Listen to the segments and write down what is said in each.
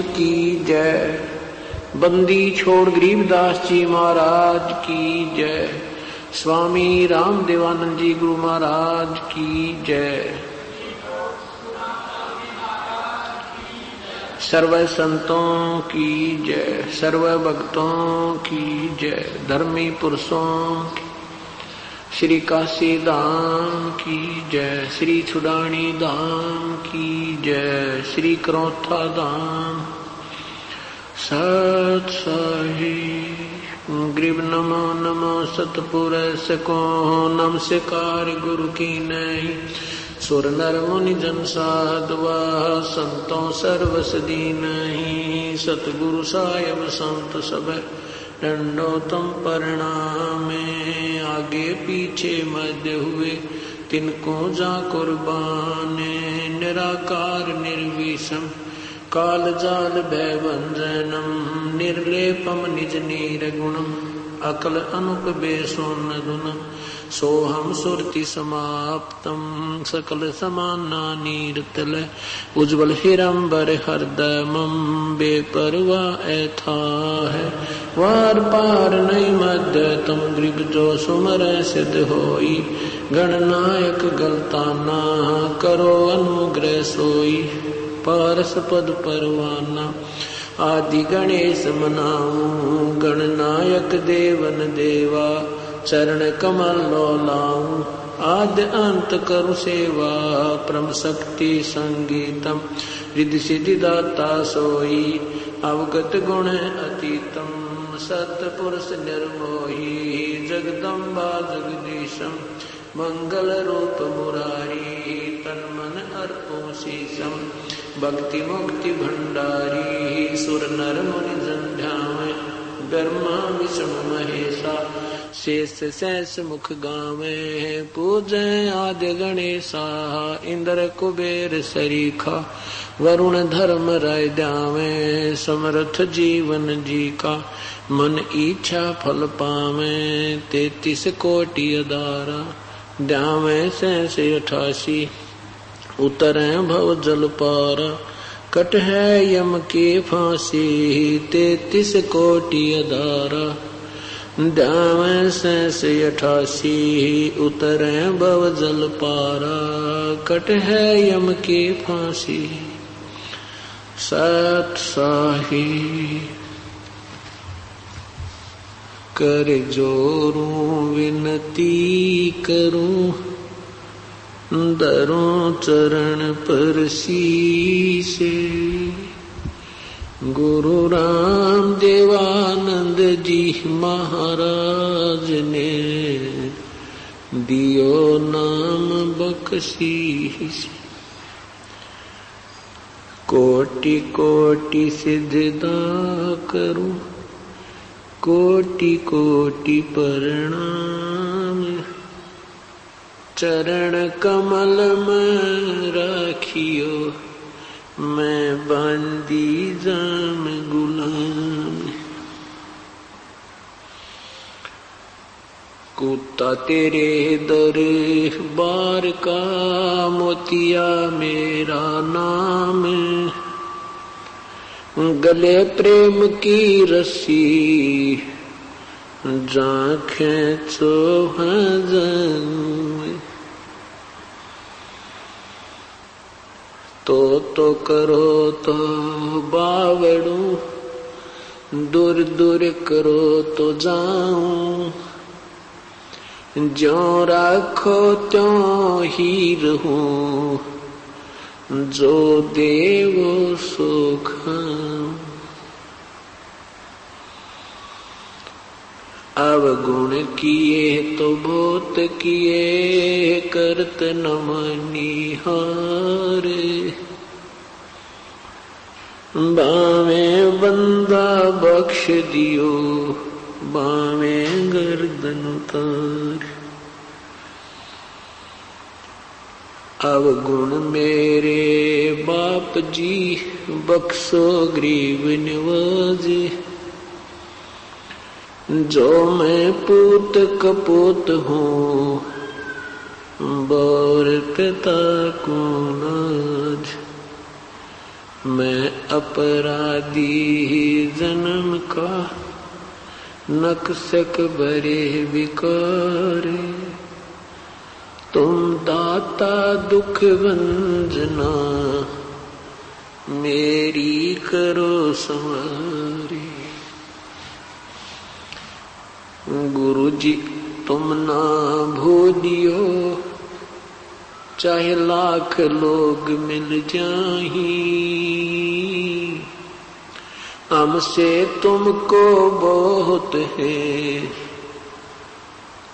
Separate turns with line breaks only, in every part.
की जय। बंदी छोड़ गरीबदास जी महाराज की जय। स्वामी राम देवानंद जी गुरु महाराज की जय। सर्व संतों की जय, सर्व भक्तों की जय, धर्मी पुरुषों की, श्री काशी धाम की जय, श्री छुडानी धाम की जय, श्री करौथा धाम सत साहिब। ग्रीब नमो नमो सतपुरुष को नमस्कार गुरु की नहीं। सुर नर मुनि जन साधवा संतों सर्वसदी नहीं। सतगुरु साहिब संत सब दंडोतम प्रणामे। आगे पीछे मध्य हुए तिनको जा कुर्बाने। निराकार निर्विषम काल जाल भय भंजनम। निर्लेपम निज निर्गुणम अकल अनुप बेसोन धुनम। सोहम सुरति समाप्तम सकल समाना नीरतल। उज्ज्वल हिरंबर हरदमम बेपरवा ऐथा है। वार पार नहीं मध्य तुम ग्रीब जो सुमर सिद्ध होई। गणनायक गलताना करो अनुग्रह सोई। पारस पद परवाना आदि गणेश मनाऊं। गणनायक देवन देवा चरण कमल लोलाऊं। आद्य अंत करु सेवा परम शक्ति संगीतम। रिद्धि सिद्धि दाता सोई अवगत गुण अतीतम। सतपुरुष निर्मोही जगदम्बा जगदीशम। मंगल रूप मुरारी तन मन अर्पो शीशम। भक्ति मुक्ति भंडारी सुर नर मुनि जन ध्यावे। ब्रह्मा विष्णु महेशा शेष सहस मुख गावे। पूजै आद्य गणेशा इंद्र कुबेर सरीखा। वरुण धर्म राय ध्यावे समर्थ जीवन जी का। मन इच्छा फल पावे 33 कोटि अदारा। ध्यावे 88 उतरे भव जल पारा। कट है यम की फांसी 33 कोटि अदारा। ध्यावे 88 उतरे भव जल पारा। कट है यम की फांसी सत साहिब। कर जोरूं विनती करूं दरों चरण पर शीश। गुरु राम देवानंद जी महाराज ने दियो नाम बख्शीश। कोटि कोटि सिजदा करूं कोटि कोटि प्रणाम। चरण कमल में राखियो मैं बंदी जाम गुलाम। कुत्ता तेरे दरबार का मोतिया मेरा नाम। गले प्रेम की रस्सी जा खींचो हजन। तो करो तो बावड़ू दूर दूर करो तो जाऊं। ज्यों राखो त्यों ही रहूं जो देवो सो खाऊं। अवगुण किए तो बहुत किए करत न मनिहार। बावे बंदा बख्श दियो बावे गर्दन उतार। अवगुण मेरे बाप जी बख्शो गरीब नवाजे। जो मैं पूत कपूत हूँ बोर पिता को नाज। मैं अपराधी जन्म का, नक्सक बरे विकारे। तुम दाता दुख भंजना, मेरी करो संवारी। गुरु जी तुम ना भूलियो, चाहे लाख लोग मिल जाही। हमसे तुमको बहुत है,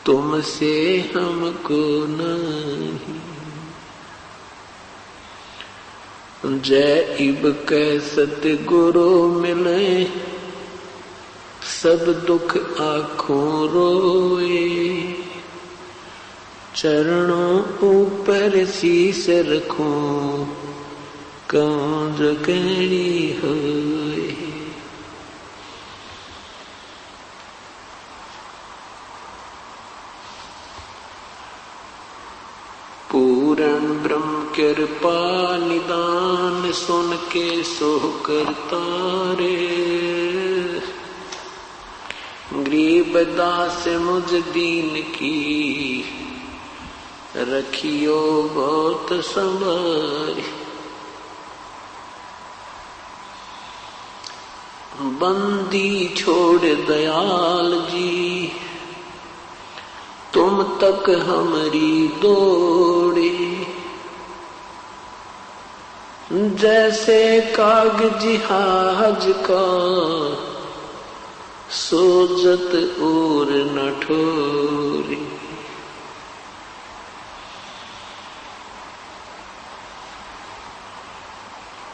तुमसे हमको नहीं। जय इब कै सतगुरु मिले, सब दुख आँखों रोए। चरणों ऊपर शीस रखूं, कौन कहनी होए। पूर्ण ब्रह्म कृपा निदान, सुन के सो करता रे। गरीब दास मुझ दीन की, रखियो बहुत संभारी। बंदी छोड़ दयाल जी, तुम तक हमारी दौड़े। जैसे कागज जहाज का, सोजत और न ठोरे।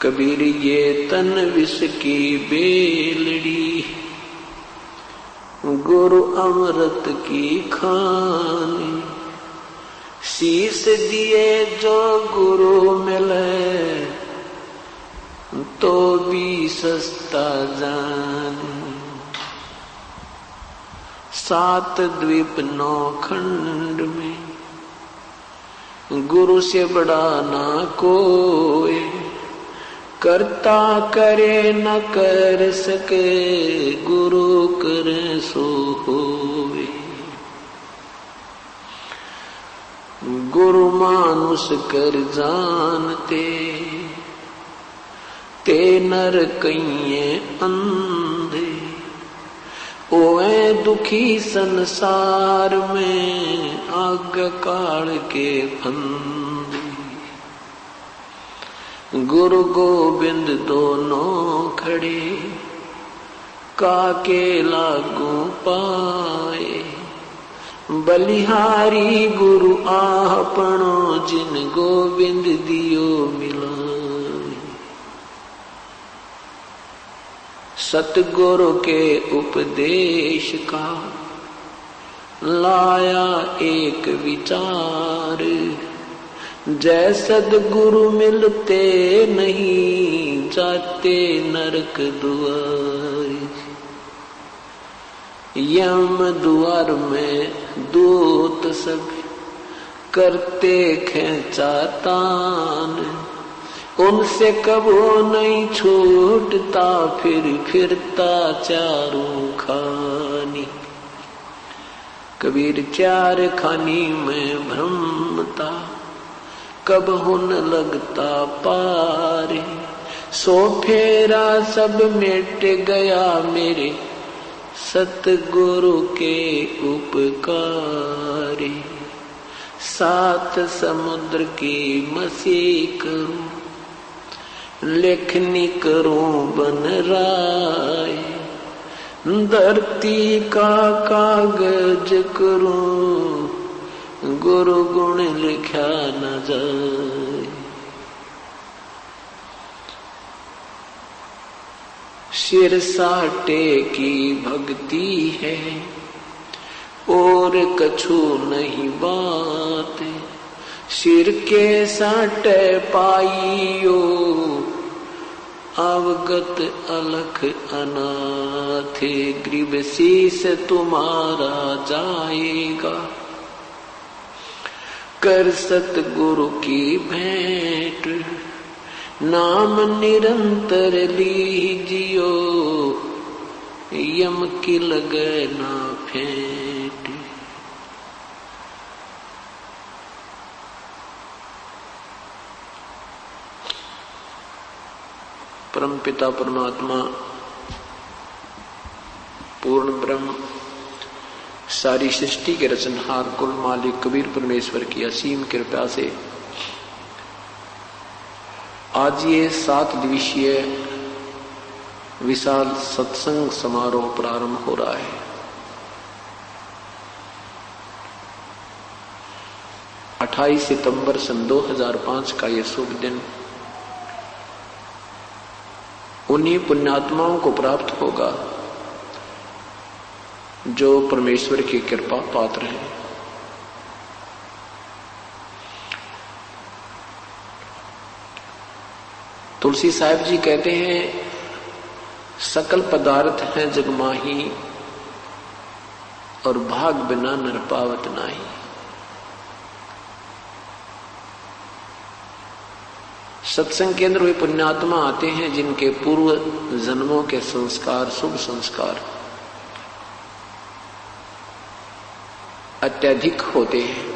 कबीर ये तन विष की बेलड़ी, गुरु अमृत की खानी। शीस दिए जो गुरु मिले, तो भी सस्ता जान। 7 द्वीप 9 खंड में, गुरु से बड़ा ना कोई। करता करे न कर सके, गुरु करे सो होवे। गुरु मानुष कर जानते, ते नर कइये अंधे। ओए दुखी संसार में, आग काल के फंदे। गुरु गोविंद दोनों खड़े, काके लागू पाए। बलिहारी गुरु आपनो, जिन गोविंद दियो मिलाए। सतगुरु के उपदेश का, लाया एक विचार। जय सदगुरु मिलते नहीं, जाते नरक द्वार। यम द्वार में दूत सब, करते खेचा तान। उनसे कबो नहीं छूटता, फिर फिरता चारों खानी। कबीर 4 खानी में भ्रमता, कब हुन लगता पारे। सो फेरा सब मिट गया, मेरे सतगुरु के उपकारे। 7 समुद्र की मसी करूं, लेखनी करूं बन राय। धरती का कागज करूं, गुरु गुण लिखा न जाए। सिर साटे की भक्ति है, और कछु नहीं बात। सिर के साटे पाइयो, अवगत अलख अनाथ। ग्रीब शीस तुम्हारा जाएगा, कर सतगुरु की भेंट। नाम निरंतर लीजियो, यम की लगे ना फेंट। परम पिता परमात्मा पूर्ण ब्रह्म सारी सृष्टि के रचनहार कुल मालिक कबीर परमेश्वर की असीम कृपा से आज ये 7 दिवसीय विशाल सत्संग समारोह प्रारंभ हो रहा है। 28 सितंबर सन 2005 का ये शुभ दिन उन्हीं पुण्यात्माओं को प्राप्त होगा जो परमेश्वर की कृपा पात्र हैं। तुलसी साहिब जी कहते हैं, सकल पदार्थ हैं जगमाही, और भाग बिना नर पावत नाही। सत्संग केंद्र वे पुण्यात्मा आते हैं जिनके पूर्व जन्मों के संस्कार, शुभ संस्कार अत्यधिक होते हैं।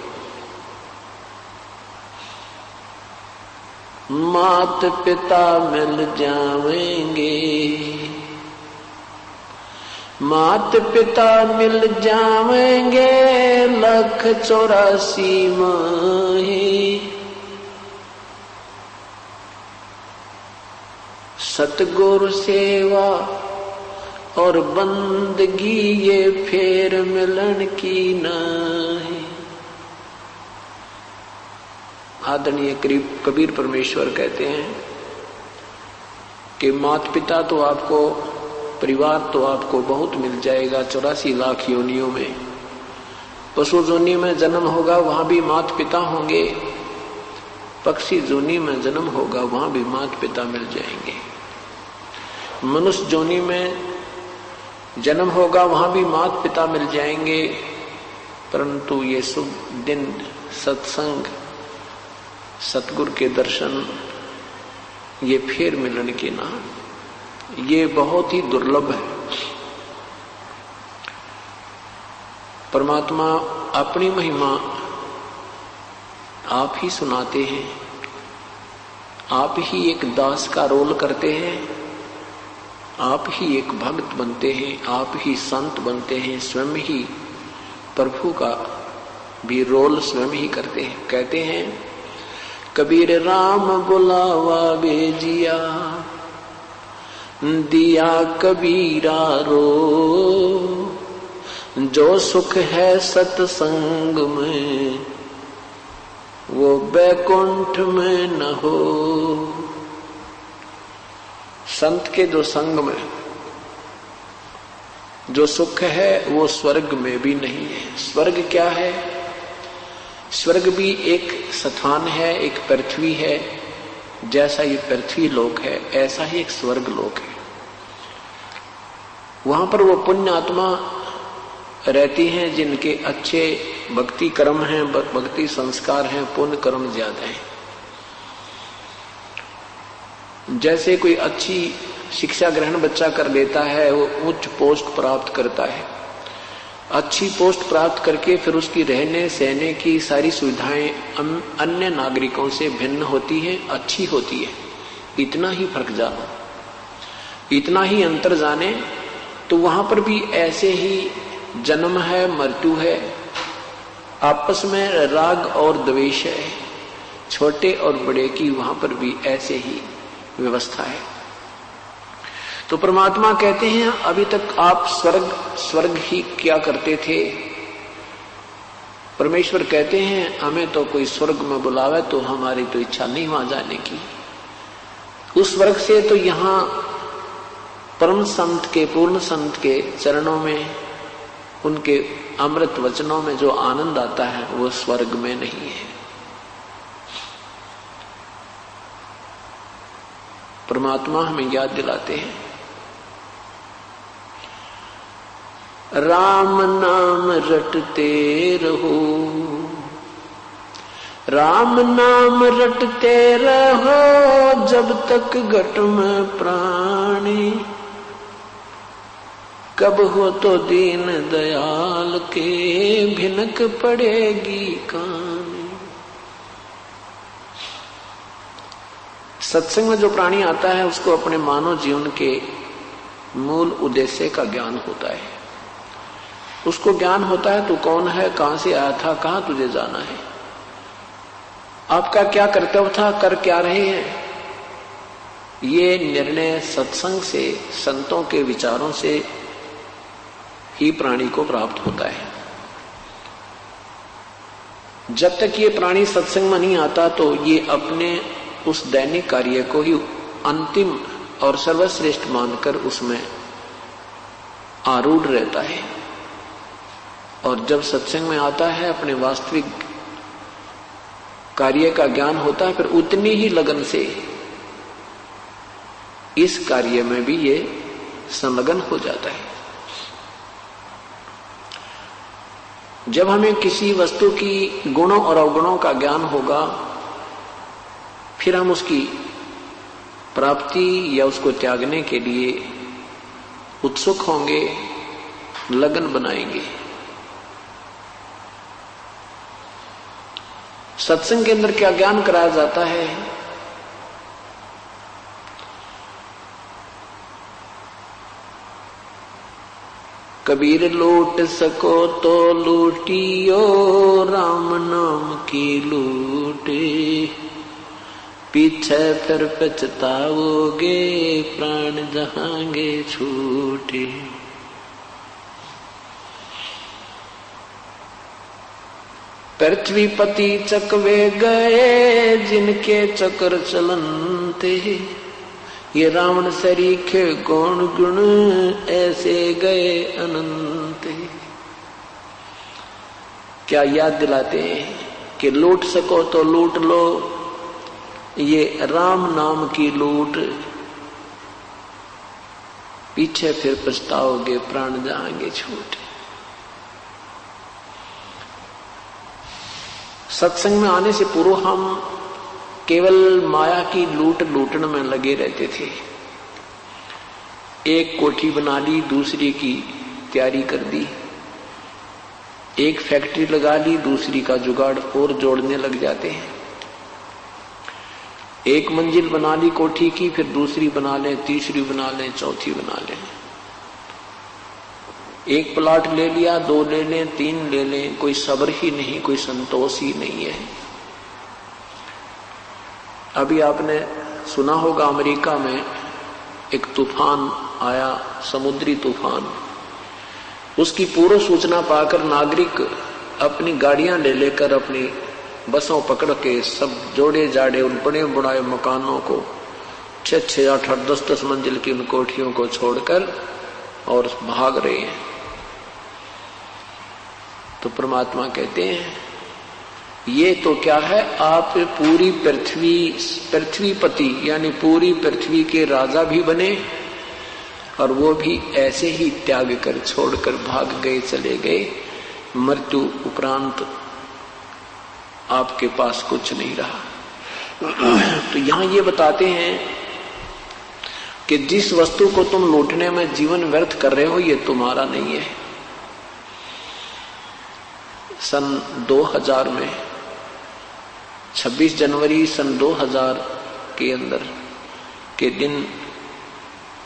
मात पिता मिल जावेंगे, मात पिता मिल जावेंगे, 184 माही। सतगुरु सेवा और बंदगी ये फेर मिलन की नहीं। आदरणीय कबीर परमेश्वर कहते हैं कि माता पिता तो आपको, परिवार तो आपको बहुत मिल जाएगा 84 लाख योनियों में। पशु जोनी में जन्म होगा वहां भी माता पिता होंगे, पक्षी जोनी में जन्म होगा वहां भी माता पिता मिल जाएंगे। मनुष्य जोनी में जन्म होगा वहां भी माता पिता मिल जाएंगे। परंतु ये शुभ दिन सत्संग, सतगुरु के दर्शन, ये फिर मिलन की ना, ये बहुत ही दुर्लभ है। परमात्मा अपनी महिमा आप ही सुनाते हैं, आप ही एक दास का रोल करते हैं, आप ही एक भक्त बनते हैं, आप ही संत बनते हैं, स्वयं ही प्रभु का भी रोल स्वयं ही करते हैं। कहते हैं कबीर राम बुलावा भेजिया, दिया कबीरा रो, जो सुख है सत्संग में वो बैकुंठ में न हो। संत के जो संग में जो सुख है वो स्वर्ग में भी नहीं है। स्वर्ग क्या है? स्वर्ग भी एक स्थान है, एक पृथ्वी है। जैसा ये पृथ्वी लोक है ऐसा ही एक स्वर्ग लोक है। वहां पर वो पुण्य आत्मा रहती हैं जिनके अच्छे भक्ति कर्म हैं, भक्ति संस्कार हैं, पुण्य कर्म ज्यादा हैं। जैसे कोई अच्छी शिक्षा ग्रहण बच्चा कर लेता है, वो उच्च पोस्ट प्राप्त करता है। अच्छी पोस्ट प्राप्त करके फिर उसकी रहने सहने की सारी सुविधाएं अन्य नागरिकों से भिन्न होती है, अच्छी होती है। इतना ही फर्क जानो, इतना ही अंतर जाने तो वहां पर भी ऐसे ही जन्म है, मृत्यु है, आपस में राग और द्वेष है, छोटे और बड़े की वहां पर भी ऐसे ही व्यवस्था है। तो परमात्मा कहते हैं अभी तक आप स्वर्ग ही क्या करते थे। परमेश्वर कहते हैं हमें तो कोई स्वर्ग में बुलावे तो हमारी तो इच्छा नहीं वहां जाने की। उस स्वर्ग से तो यहां परम संत के, पूर्ण संत के चरणों में, उनके अमृत वचनों में जो आनंद आता है वो स्वर्ग में नहीं है। परमात्मा हमें याद दिलाते हैं राम नाम रटते रहो, राम नाम रटते रहो जब तक घट में प्राणी, कब हो तो दीन दयाल के भिनक पड़ेगी कहानी। सत्संग में जो प्राणी आता है उसको अपने मानव जीवन के मूल उद्देश्य का ज्ञान होता है। उसको ज्ञान होता है तू कौन है, कहां से आया था, कहां तुझे जाना है, आपका क्या कर्तव्य था, कर क्या रहे हैं। ये निर्णय सत्संग से, संतों के विचारों से ही प्राणी को प्राप्त होता है। जब तक ये प्राणी सत्संग में नहीं आता तो ये अपने उस दैनिक कार्य को ही अंतिम और सर्वश्रेष्ठ मानकर उसमें आरूढ़ रहता है। और जब सत्संग में आता है, अपने वास्तविक कार्य का ज्ञान होता है, फिर उतनी ही लगन से इस कार्य में भी ये संलग्न हो जाता है। जब हमें किसी वस्तु की गुणों और अवगुणों का ज्ञान होगा, फिर हम उसकी प्राप्ति या उसको त्यागने के लिए उत्सुक होंगे, लगन बनाएंगे। सत्संग के अंदर क्या ज्ञान कराया जाता है? कबीर लूट सको तो लूटियो, राम नाम की लूटे, पीछे फिर पछताओगे, प्राण जहांगे छूटे। पृथ्वीपति चकवे गए, जिनके चक्र चलनते, ये रावण सरीखे गौण गुण, ऐसे गए अनंत। क्या याद दिलाते हैं कि लूट सको तो लूट लो, ये राम नाम की लूट, पीछे फिर पछताओगे, प्राण जाएंगे छूट। सत्संग में आने से पूर्व हम केवल माया की लूटने में लगे रहते थे। एक कोठी बना ली, दूसरी की तैयारी कर दी, एक फैक्ट्री लगा ली, दूसरी का जुगाड़ और जोड़ने लग जाते हैं। एक मंजिल बना ली कोठी की, फिर दूसरी बना लें, तीसरी बना लें, चौथी बना लें। एक प्लाट ले लिया, 2 ले लें, 3 ले लें, कोई सब्र ही नहीं, कोई संतोष ही नहीं है। अभी आपने सुना होगा अमेरिका में एक तूफान आया, समुद्री तूफान। उसकी पूर्व सूचना पाकर नागरिक अपनी गाड़ियां ले लेकर अपनी बसों पकड़ के सब जोड़े जाड़े उन बड़े बुढ़ाए मकानों को, 6-6, 8-8, 10-10 मंजिल की उन कोठियों को छोड़कर और भाग रहे हैं। तो परमात्मा कहते हैं ये तो क्या है, आप पूरी पृथ्वीपति यानी पूरी पृथ्वी के राजा भी बने और वो भी ऐसे ही त्याग कर छोड़कर भाग गए, चले गए। मृत्यु उपरांत आपके पास कुछ नहीं रहा। तो यहां ये बताते हैं कि जिस वस्तु को तुम लूटने में जीवन व्यर्थ कर रहे हो, ये तुम्हारा नहीं है। सन 2000 में 26 जनवरी सन 2000 के अंदर के दिन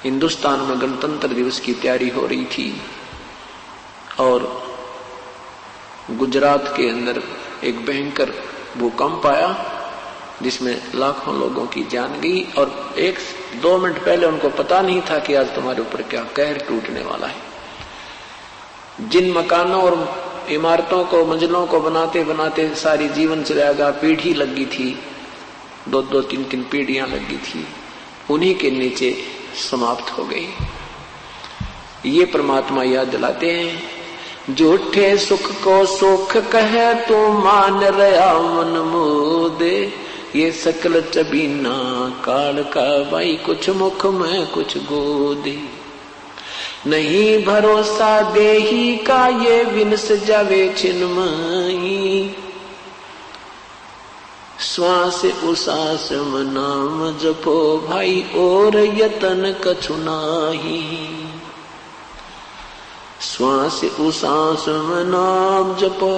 हिंदुस्तान में गणतंत्र दिवस की तैयारी हो रही थी और गुजरात के अंदर एक भयंकर भूकंप आया जिसमें लाखों लोगों की जान गई और 1-2 मिनट पहले उनको पता नहीं था कि आज तुम्हारे ऊपर क्या कहर टूटने वाला है। जिन मकानों और इमारतों को, मंजिलों को बनाते बनाते सारी जीवन चला गया, पीढ़ी लगी थी, 2-2, 3-3 पीढ़ियां लगी थी, उन्हीं के नीचे समाप्त हो गई। ये परमात्मा याद दिलाते हैं, झूठे सुख को सुख कहे तो मान रहा मन मोदे, ये सकल चबीना काल का भाई, कुछ मुख में कुछ गोदे। नहीं भरोसा देही का ये विनस जावे छिन्मयी, श्वास उसास नाम जपो भाई और यतन कछु नाही। श्वास उसास नाम जपो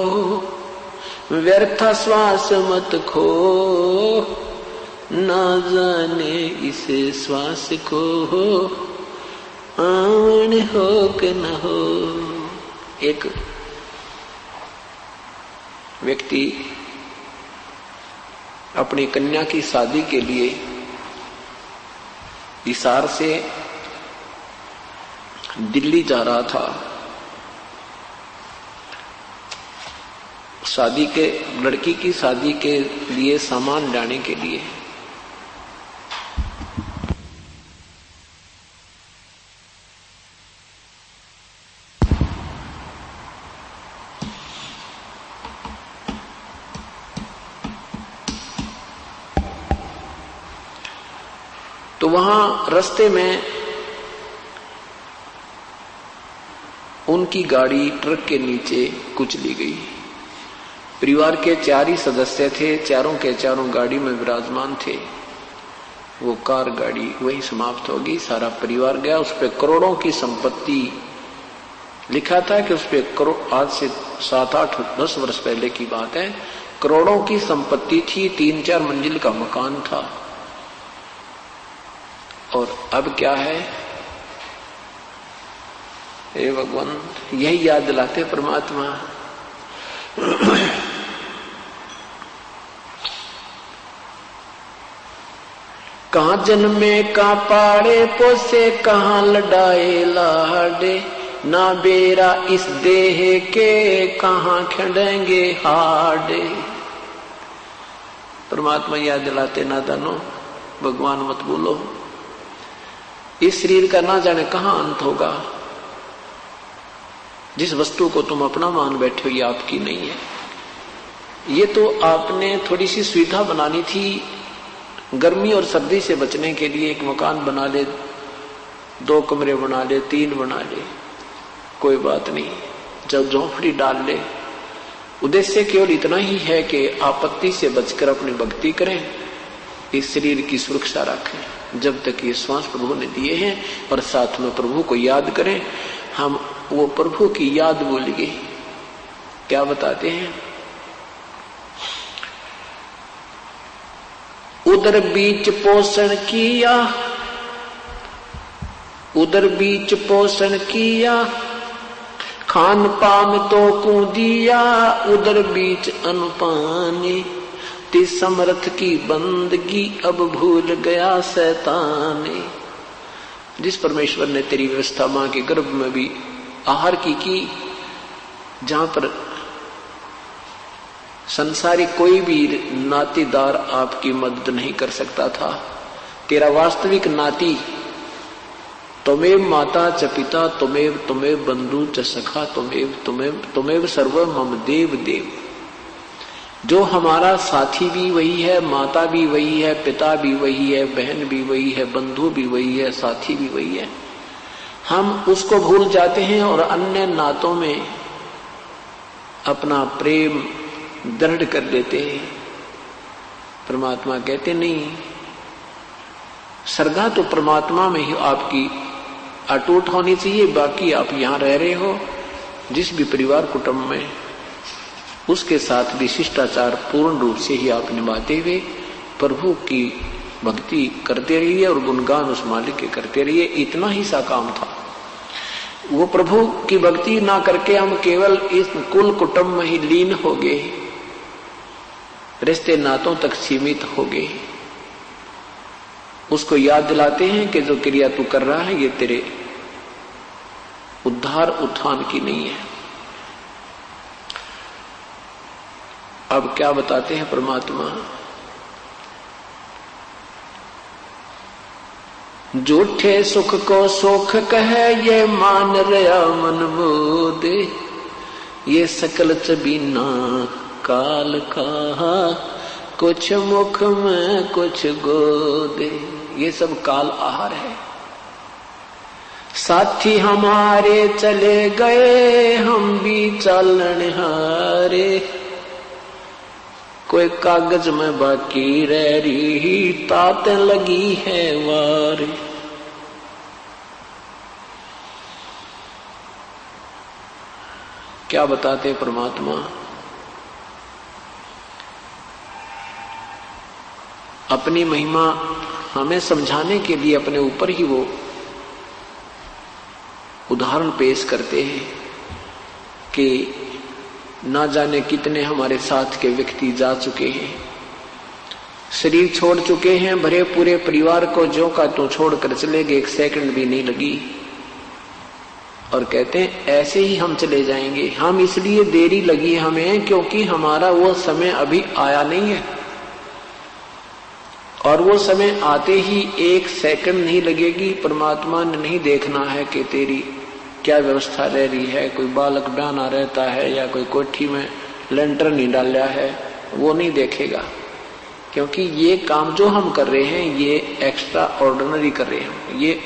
व्यर्थ श्वास मत खो, ना जाने इस श्वास को आन हो कि न हो। एक व्यक्ति अपनी कन्या की शादी के लिए हिसार से दिल्ली जा रहा था। शादी के लड़की की शादी के लिए सामान लाने के लिए तो वहां रास्ते में उनकी गाड़ी ट्रक के नीचे कुचली गई। परिवार के 4 ही सदस्य थे, चारों के चारों गाड़ी में विराजमान थे। वो कार गाड़ी वही समाप्त होगी, सारा परिवार गया। उस पे करोड़ों की संपत्ति, लिखा था कि उस पे करोड़, आज से 7, 8, 10 वर्ष पहले की बात है, करोड़ों की संपत्ति थी, 3-4 मंजिल का मकान था। और अब क्या है, हे भगवान, यही याद दिलाते परमात्मा। कहाँ जन्मे का पाड़े पोसे, कहाँ लड़ाए लाडे, ना बेरा इस देह के, कहाँ खड़ेंगे हाडे। परमात्मा याद दिलाते, नादानो भगवान मत बोलो, इस शरीर का ना जाने कहां अंत होगा। जिस वस्तु को तुम अपना मान बैठे हो ये आपकी नहीं है। ये तो आपने थोड़ी सी सुविधा बनानी थी, गर्मी और सर्दी से बचने के लिए एक मकान बना ले, 2 कमरे बना ले, 3 बना ले, कोई बात नहीं, जब झोंपड़ी डाल ले। उद्देश्य केवल इतना ही है कि आपत्ति से बचकर अपनी भक्ति करें, इस शरीर की सुरक्षा रखें जब तक ये श्वास प्रभु ने दिए हैं, और साथ में प्रभु को याद करें। हम वो प्रभु की याद बोलिए, क्या बताते हैं, उधर बीच पोषण किया, उधर बीच पोषण किया, खान पान तो को दिया, उधर बीच अनुपानी, ती समर्थ की बंदगी अब भूल गया शैताने। जिस परमेश्वर ने तेरी व्यवस्था मां के गर्भ में भी आहार की, जहां पर संसारी कोई भी नातीदार आपकी मदद नहीं कर सकता था, तेरा वास्तविक नाती त्वमेव माता च पिता, त्वमेव बंधु च सखा, त्वमेव सर्व मम देव देव। जो हमारा साथी भी वही है, माता भी वही है, पिता भी वही है, बहन भी वही है, बंधु भी वही है, साथी भी वही है। हम उसको भूल जाते हैं और अन्य नातों में अपना प्रेम दृढ़ कर देते हैं। परमात्मा कहते नहीं, श्रद्धा तो परमात्मा में ही आपकी अटूट होनी चाहिए। बाकी आप यहां रह रहे हो जिस भी परिवार कुटुंब में, उसके साथ भी शिष्टाचार पूर्ण रूप से ही आप निभाते हुए प्रभु की भक्ति करते रहिए और गुणगान उस मालिक के करते रहिए। इतना ही सा काम था। वो प्रभु की भक्ति ना करके हम केवल इस कुल कुटुंब में ही लीन हो गए, रिश्ते नातों तक सीमित हो गए। उसको याद दिलाते हैं कि जो क्रिया तू कर रहा है ये तेरे उद्धार उत्थान की नहीं है। अब क्या बताते हैं परमात्मा, झूठे सुख को सुख कहे ये मान रहा मन मोदे, ये सकल चबीना काल का, कुछ मुख में कुछ गोदे। ये सब काल आहार है। साथी हमारे चले गए हम भी चलन हारे, कोई कागज में बाकी रह रही, तात लगी है वार। क्या बताते परमात्मा? अपनी महिमा हमें समझाने के लिए अपने ऊपर ही वो उदाहरण पेश करते हैं कि ना जाने कितने हमारे साथ के व्यक्ति जा चुके हैं, शरीर छोड़ चुके हैं, भरे पूरे परिवार को जो का तो छोड़कर चले गए, एक सेकंड भी नहीं लगी, और कहते हैं ऐसे ही हम चले जाएंगे। हम इसलिए देरी लगी हमें क्योंकि हमारा वो समय अभी आया नहीं है, और वो समय आते ही एक सेकंड नहीं लगेगी। परमात्मा ने नहीं देखना है कि तेरी क्या व्यवस्था रह रही है, कोई बालक बयाना रहता है या कोई कोठी में लेंटर नहीं डाला है, वो नहीं देखेगा। क्योंकि ये काम जो हम कर रहे हैं ये एक्स्ट्रा ऑर्डिनरी कर रहे हैं, ये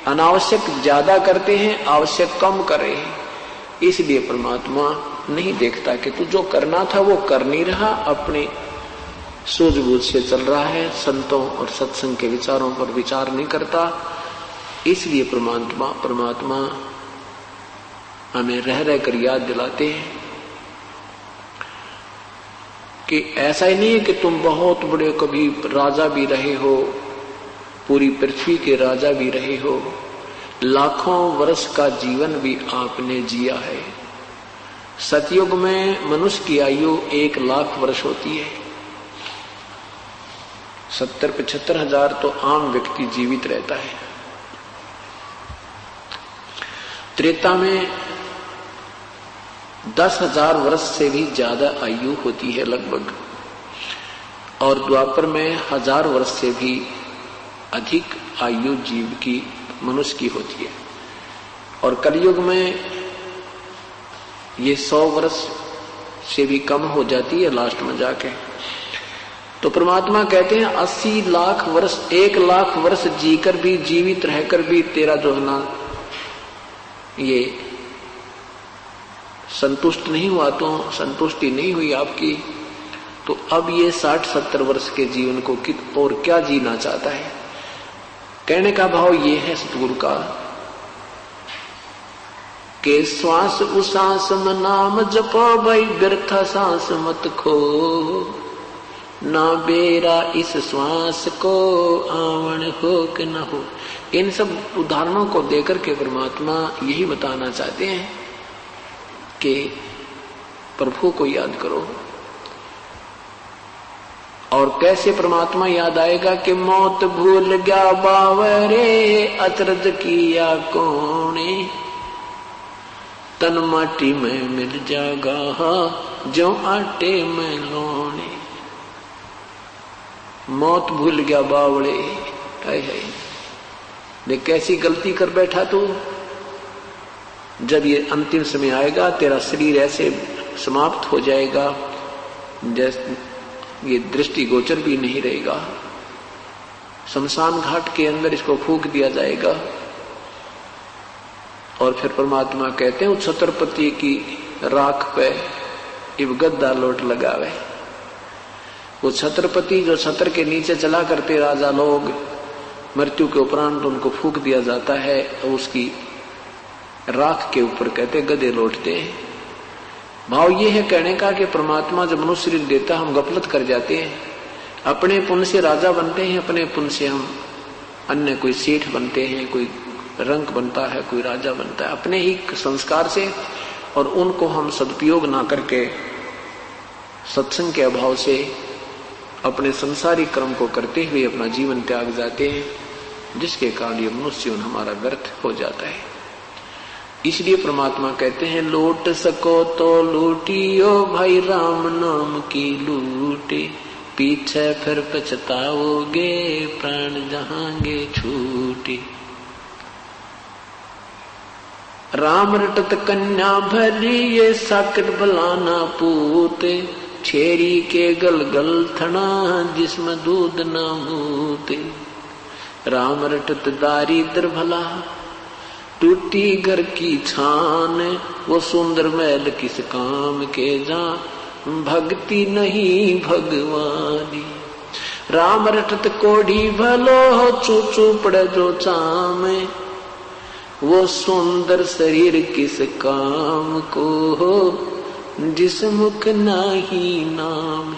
अनावश्यक ज्यादा करते हैं, आवश्यक कम कर रहे हैं। इसलिए परमात्मा नहीं देखता कि तू जो करना था वो कर नहीं रहा, अपने सूझबूझ से चल रहा है, संतों और सत्संग के विचारों पर विचार नहीं करता। इसलिए परमात्मा हमें रह रह कर याद दिलाते हैं कि ऐसा ही नहीं है कि तुम बहुत बड़े कभी राजा भी रहे हो, पूरी पृथ्वी के राजा भी रहे हो, लाखों वर्ष का जीवन भी आपने जिया है। सतयुग में मनुष्य की आयु 1 लाख वर्ष होती है, 70-75 हजार तो आम व्यक्ति जीवित रहता है। त्रेता में 10,000 वर्ष से भी ज्यादा आयु होती है लगभग, और द्वापर में 1000 वर्ष से भी अधिक आयु जीव की, मनुष्य की होती है, और कलयुग में ये 100 वर्ष से भी कम हो जाती है लास्ट में जाके। तो परमात्मा कहते हैं 80 लाख वर्ष, 1 लाख वर्ष जीकर भी, जीवित रहकर भी तेरा जो है ना ये संतुष्ट नहीं हुआ, तो संतुष्टि नहीं हुई आपकी, तो अब ये 60-70 वर्ष के जीवन को कित और क्या जीना चाहता है। कहने का भाव ये है सतगुरु का कि श्वास उसास में नाम जपो भाई, व्यर्थ सांस मत खो, ना बेरा इस श्वास को आवन हो कि न हो। इन सब उदाहरणों को देकर के परमात्मा यही बताना चाहते हैं कि प्रभु को याद करो। और कैसे परमात्मा याद आएगा कि मौत भूल गया बावरे, अचरज किया कोने, तन माटी में मिल जागा जो आटे में लोने। मौत भूल गया बावड़े, हाय हाय, देख कैसी गलती कर बैठा तू। जब ये अंतिम समय आएगा तेरा शरीर ऐसे समाप्त हो जाएगा जैसे ये दृष्टि गोचर भी नहीं रहेगा। शमशान घाट के अंदर इसको फूंक दिया जाएगा। और फिर परमात्मा कहते हैं उस छत्रपति की राख पे इब गद्दा लोट लगावे। वो छत्रपति जो छत्र के नीचे चला करते राजा लोग, मृत्यु के उपरांत उनको फूंक दिया जाता है और उसकी राख के ऊपर कहते गधे लौटते हैं। भाव ये है कहने का कि परमात्मा जब मनुष्य शरीर देता हम गफलत कर जाते हैं, अपने पुण्य से राजा बनते हैं, अपने पुण्य से हम अन्य कोई सेठ बनते हैं, कोई रंक बनता है, कोई राजा बनता है अपने ही संस्कार से, और उनको हम सदुपयोग ना करके सत्संग के अभाव से अपने संसारिक कर्म को करते हुए अपना जीवन त्याग जाते हैं, जिसके कारण ये मनुष्य जीवन हमारा व्यर्थ हो जाता है। इसलिए परमात्मा कहते हैं लूट सको तो लूटियो भाई राम नाम की लूटे, पीछे फिर पछताओगे प्राण जहांगे छूटे। राम रटत कन्या भली ये साकट बलाना पूते, छेरी के गल गल थना जिसमें दूध न मूते। राम रटत दारिद्र भला टूटी घर की छान, वो सुंदर महल किस काम के जा भक्ति नहीं भगवानी। राम रटत कोढ़ी भलो चूचू पड़े जो चामे, वो सुंदर शरीर किस काम को हो, जिस मुख नाही नाम।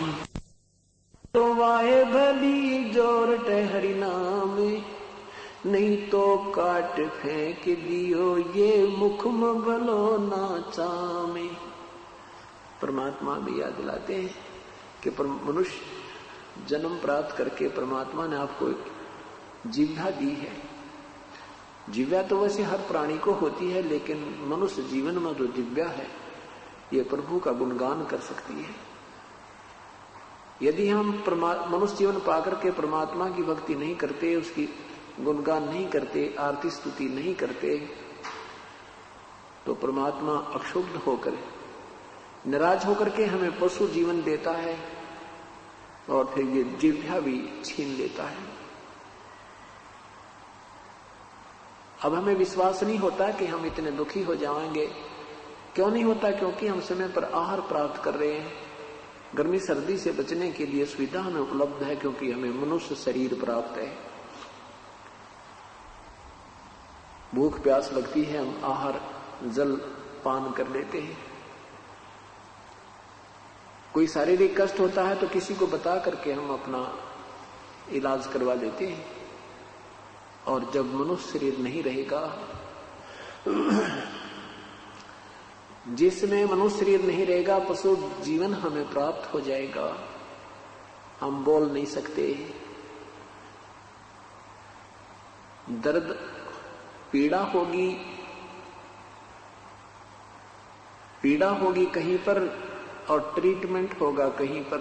तो वाहे भली जोरट हरि नामे, नहीं तो काट फेंक दियो ये मुख में भलो ना चामे। परमात्मा भी याद दिलाते हैं कि मनुष्य जन्म प्राप्त करके परमात्मा ने आपको जिह्वा दी है। जिह्वा तो वैसे हर प्राणी को होती है, लेकिन मनुष्य जीवन में जो जिह्वा है ये प्रभु का गुणगान कर सकती है। यदि हम मनुष्य जीवन पाकर के परमात्मा की भक्ति नहीं करते, उसकी गुणगान नहीं करते, आरती स्तुति नहीं करते, तो परमात्मा अक्षुब्ध होकर नाराज होकर के हमें पशु जीवन देता है और फिर ये जिह्वा भी छीन लेता है। अब हमें विश्वास नहीं होता कि हम इतने दुखी हो जाएंगे। क्यों नहीं होता? क्योंकि हम समय पर आहार प्राप्त कर रहे हैं। गर्मी सर्दी से बचने के लिए सुविधा हमें उपलब्ध है, क्योंकि हमें मनुष्य शरीर प्राप्त है। भूख प्यास लगती है, हम आहार जल पान कर लेते हैं। कोई शारीरिक कष्ट होता है तो किसी को बता करके हम अपना इलाज करवा देते हैं। और जब मनुष्य शरीर नहीं रहेगा, जिसमें मनुष्य शरीर नहीं रहेगा, पशु जीवन हमें प्राप्त हो जाएगा। हम बोल नहीं सकते, दर्द पीड़ा होगी कहीं पर और ट्रीटमेंट होगा कहीं पर।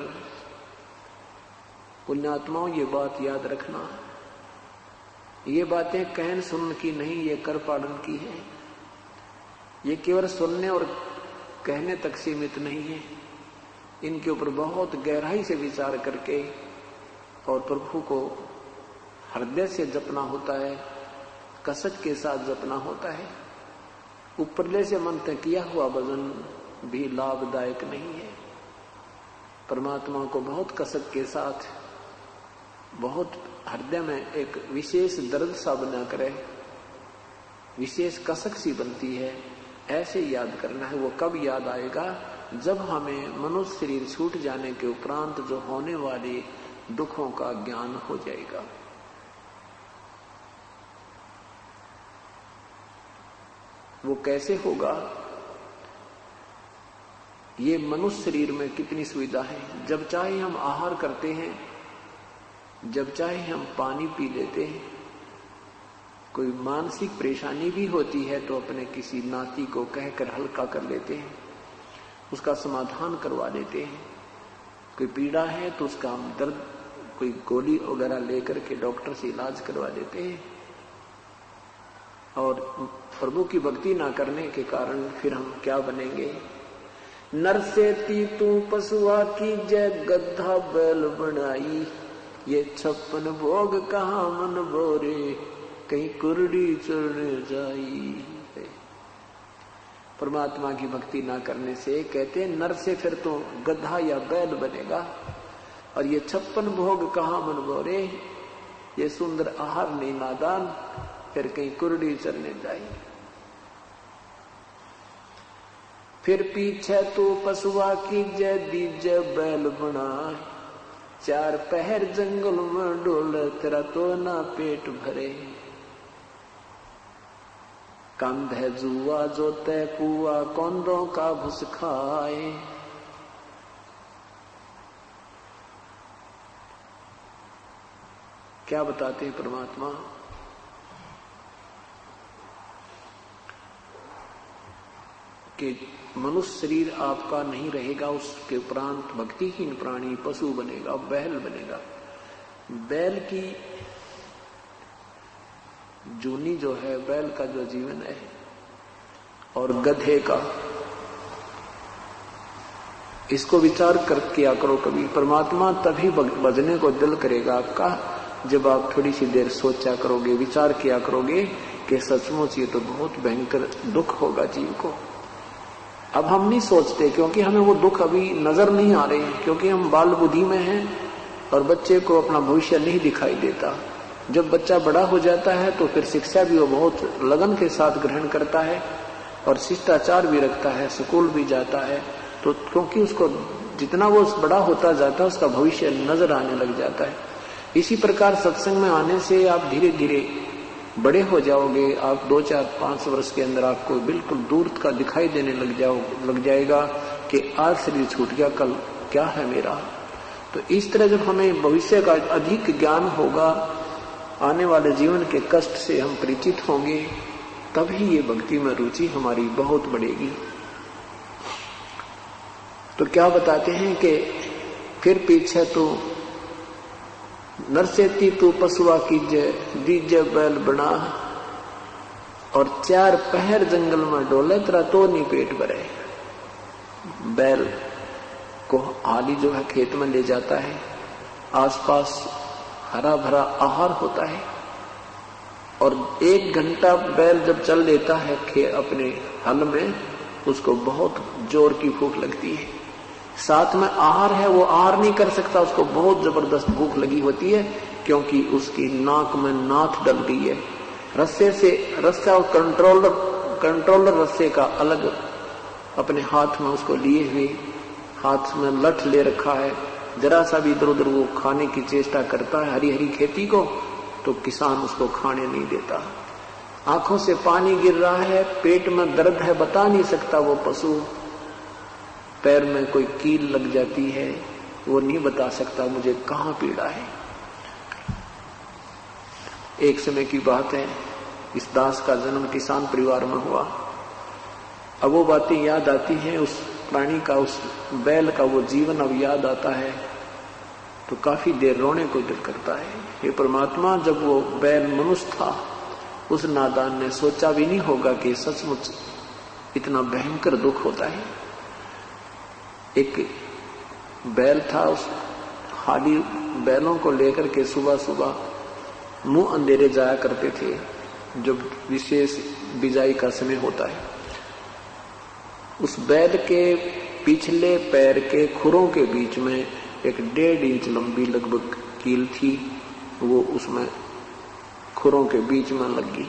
पुण्यात्माओं, ये बात याद रखना, ये बातें कहन सुनने की नहीं, ये कर पालन की है। ये केवल सुनने और कहने तक सीमित नहीं है, इनके ऊपर बहुत गहराई से विचार करके और प्रभु को हृदय से जपना होता है, कसक के साथ जपना होता है। उपरले से मंत्र किया हुआ भजन भी लाभदायक नहीं है। परमात्मा को बहुत कसक के साथ, बहुत हृदय में एक विशेष दर्द सा बना करे, विशेष कसक सी बनती है, ऐसे याद करना है। वो कब याद आएगा? जब हमें मनुष्य शरीर छूट जाने के उपरांत जो होने वाले दुखों का ज्ञान हो जाएगा। वो कैसे होगा? ये मनुष्य शरीर में कितनी सुविधा है। जब चाहे हम आहार करते हैं, जब चाहे हम पानी पी लेते हैं। कोई मानसिक परेशानी भी होती है तो अपने किसी नाती को कहकर हल्का कर लेते हैं, उसका समाधान करवा देते हैं। कोई पीड़ा है तो उसका हम दर्द, कोई गोली वगैरह लेकर के डॉक्टर से इलाज करवा देते हैं। और प्रभु की भक्ति ना करने के कारण फिर हम क्या बनेंगे? नर से ती तू पशुआ की जय, गधा बैल बनाई। ये 56 भोग कहाँ मन बोरे, कहीं कुरडी चढ़ने जाई। परमात्मा की भक्ति ना करने से कहते हैं नर से फिर तो गधा या बैल बनेगा। और ये 56 भोग कहाँ मन बोरे, ये सुंदर आहार नहीं नादान, फिर कहीं कुरडी चढ़ने जाई। फिर पीछे तो पशुआ की जय, दीजे बैल बनाए। 4 पहर जंगल में डोले, तेरा तो ना पेट भरे। कंधे जुआ जोते पुआ, कौंदों का भुस खाए। क्या बताते हैं परमात्मा? कि मनुष्य शरीर आपका नहीं रहेगा, उसके उपरांत भक्तिहीन प्राणी पशु बनेगा, बैल बनेगा। बैल की जूनी जो है, बैल का जो जीवन है, और गधे का, इसको विचार कर किया करो कभी। परमात्मा तभी बजने को दिल करेगा आपका जब आप थोड़ी सी देर सोचा करोगे, विचार किया करोगे कि सचमुच ये तो बहुत भयंकर दुख होगा जीव को। अब हम नहीं सोचते, क्योंकि हमें वो दुख अभी नजर नहीं आ रहे हैं, क्योंकि हम बाल बुद्धि में हैं और बच्चे को अपना भविष्य नहीं दिखाई देता। जब बच्चा बड़ा हो जाता है तो फिर शिक्षा भी वो बहुत लगन के साथ ग्रहण करता है और शिष्टाचार भी रखता है, स्कूल भी जाता है। तो क्योंकि उसको जितना वो बड़ा होता जाता है उसका भविष्य नजर आने लग जाता है। इसी प्रकार सत्संग में आने से आप धीरे धीरे बड़े हो जाओगे। आप 2, 4, 5 वर्ष के अंदर आपको बिल्कुल दूर का दिखाई देने लग जाएगा कि आज शरीर छूट गया, कल क्या है मेरा। तो इस तरह जब हमें भविष्य का अधिक ज्ञान होगा, आने वाले जीवन के कष्ट से हम परिचित होंगे, तभी ये भक्ति में रुचि हमारी बहुत बढ़ेगी। तो क्या बताते हैं कि फिर पीछे तो नरसेती तू पशुआ कीजे, दीजे बैल बना, और 4 पहर जंगल में डोले, तेरा तो नहीं पेट भरे। बैल को हाली जो है खेत में ले जाता है, आसपास हरा भरा आहार होता है, और 1 घंटा बैल जब चल लेता है अपने हल में, उसको बहुत जोर की भूख लगती है। साथ में आहार है, वो आहार नहीं कर सकता, उसको बहुत जबरदस्त भूख लगी होती है, क्योंकि उसकी नाक में नाथ डल गई है। रस्से से रस्सा और कंट्रोलर रस्से का अलग अपने हाथ में उसको लिए हुए, हाथ में लठ ले रखा है। जरा सा भी इधर उधर वो खाने की चेष्टा करता है हरी हरी खेती को, तो किसान उसको खाने नहीं देता। आंखों से पानी गिर रहा है, पेट में दर्द है, बता नहीं सकता वो पशु। पैर में कोई कील लग जाती है, वो नहीं बता सकता मुझे कहां पीड़ा है। एक समय की बात है, इस दास का जन्म किसान परिवार में हुआ। अब वो बातें याद आती हैं, उस प्राणी का, उस बैल का वो जीवन अब याद आता है, तो काफी देर रोने को दिल करता है। ये परमात्मा, जब वो बैल मनुष्य था, उस नादान ने सोचा भी नहीं होगा कि सचमुच इतना भयंकर दुख होता है। एक बैल था, उस हाली बैलों को लेकर के सुबह सुबह मुंह अंधेरे जाया करते थे, जब विशेष बिजाई का समय होता है। उस बैल के पिछले पैर के खुरों के बीच में एक 1.5 इंच लंबी लगभग कील थी, वो उसमें खुरों के बीच में लगी।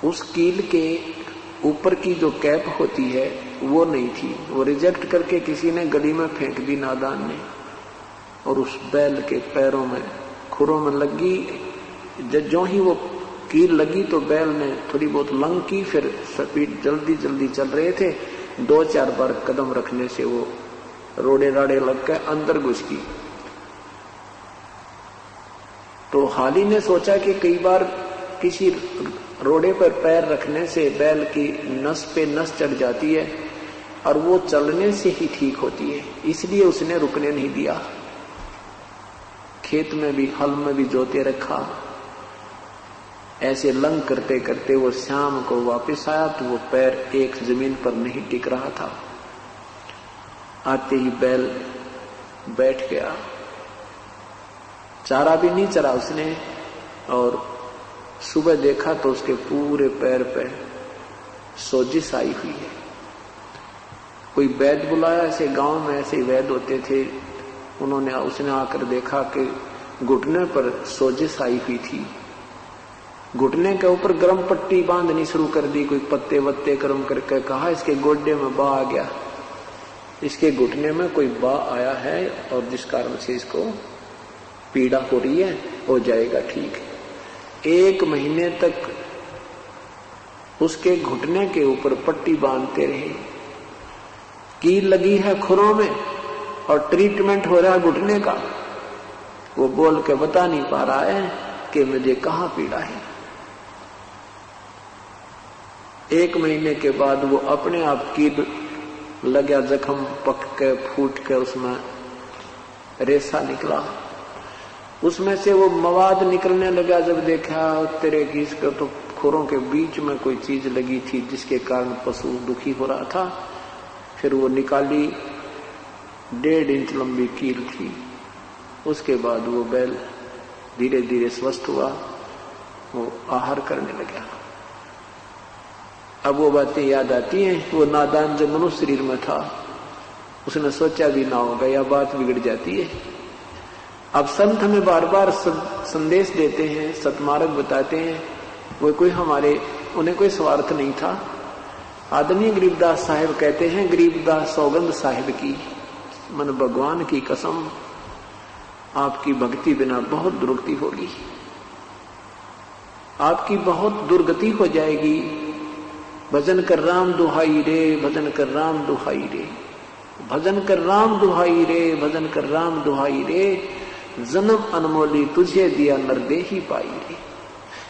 उस कील के ऊपर की जो कैप होती है वो नहीं थी, वो रिजेक्ट करके किसी ने गली में फेंक दी नादान ने, और उस बैल के पैरों में खुरों में लगी। जो ही वो कील लगी तो बैल ने थोड़ी बहुत लंग की, फिर स्पीड जल्दी जल्दी चल रहे थे, 2-4 बार कदम रखने से वो रोड़े राड़े लग के अंदर घुस गई। तो हाली ने सोचा कि कई बार किसी रोड़े पर पैर रखने से बैल की नस पे नस चढ़ जाती है और वो चलने से ही ठीक होती है, इसलिए उसने रुकने नहीं दिया। खेत में भी, हल में भी जोते रखा। ऐसे लंग करते करते वो शाम को वापस आया तो वो पैर एक जमीन पर नहीं टिक रहा था। आते ही बैल बैठ गया, चारा भी नहीं चरा उसने, और सुबह देखा तो उसके पूरे पैर पे सोजिश आई हुई है। कोई वैद्य बुलाया, ऐसे गांव में ऐसे वैद्य होते थे, उसने आकर देखा कि घुटने पर सोजिश आई हुई थी। घुटने के ऊपर गर्म पट्टी बांधनी शुरू कर दी, कोई पत्ते वत्ते गर्म करके कहा इसके गोड्डे में बा आ गया, इसके घुटने में कोई बा आया है और जिस कारण से इसको पीड़ा हो रही है, हो जाएगा ठीक। 1 महीने तक उसके घुटने के ऊपर पट्टी बांधते रहे। कील लगी है खुरों में और ट्रीटमेंट हो रहा है घुटने का। वो बोल के बता नहीं पा रहा है कि मुझे कहां पीड़ा है। 1 महीने के बाद वो अपने आप कील लगा, जख्म पक के फूट के उसमें रेसा निकला, उसमें से वो मवाद निकलने लगा। जब देखा तेरे की इसको तो खुरों के बीच में कोई चीज लगी थी जिसके कारण पशु दुखी हो रहा था। फिर वो निकाली, 1.5 इंच लंबी कील थी। उसके बाद वो बैल धीरे धीरे स्वस्थ हुआ, वो आहार करने लगा। अब वो बातें याद आती हैं। वो नादान जो मनुष्य शरीर में था उसने सोचा भी ना होगा, यह बात बिगड़ जाती है। अब संत हमें बार बार संदेश देते हैं, सतमार्ग बताते हैं। वो कोई उन्हें कोई स्वार्थ नहीं था। आदरणीय गरीबदास साहिब कहते हैं, गरीबदास सौगंध साहिब की, मन भगवान की कसम, आपकी भक्ति बिना बहुत दुर्गति होगी, आपकी बहुत दुर्गति हो जाएगी। भजन कर राम दुहाई रे, भजन कर राम दुहाई रे, भजन कर राम दुहाई रे, भजन कर राम दुहाई रे, जन्म अनमोली तुझे दिया नर देही पाई रे।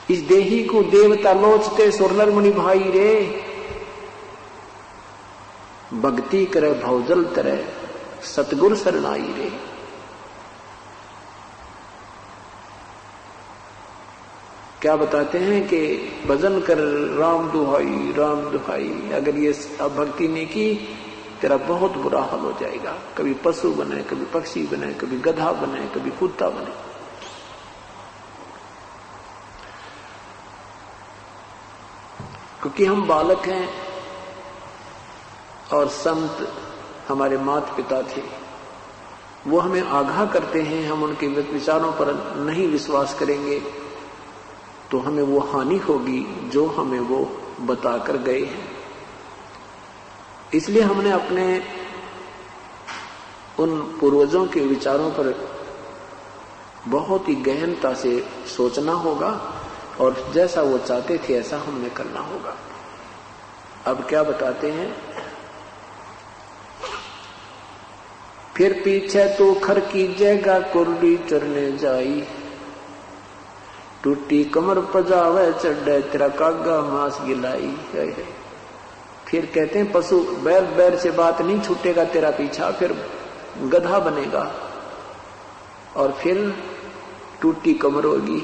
इस देही को देवता लोचते सुरनर मुनि भाई रे, भक्ति करे भवजल तरे सतगुर शरणाई रे। क्या बताते हैं कि भजन कर राम दुहाई, राम दुहाई। अगर ये भक्ति नहीं की तेरा बहुत बुरा हाल हो जाएगा। कभी पशु बने, कभी पक्षी बने, कभी गधा बने, कभी कुत्ता बने। क्योंकि हम बालक हैं और संत हमारे माता पिता थे, वो हमें आगाह करते हैं। हम उनके विचारों पर नहीं विश्वास करेंगे तो हमें वो हानि होगी जो हमें वो बताकर गए हैं। इसलिए हमने अपने उन पूर्वजों के विचारों पर बहुत ही गहनता से सोचना होगा और जैसा वो चाहते थे ऐसा हमने करना होगा। अब क्या बताते हैं, फिर पीछे तो खर की जगह कुर्ली चरने जाई, टूटी कमर पजावे चढ़े तेरा कागा मांस गिलाई। फिर कहते हैं पशु बैर बैर से बात नहीं छूटेगा तेरा पीछा, फिर गधा बनेगा और फिर टूटी कमर होगी,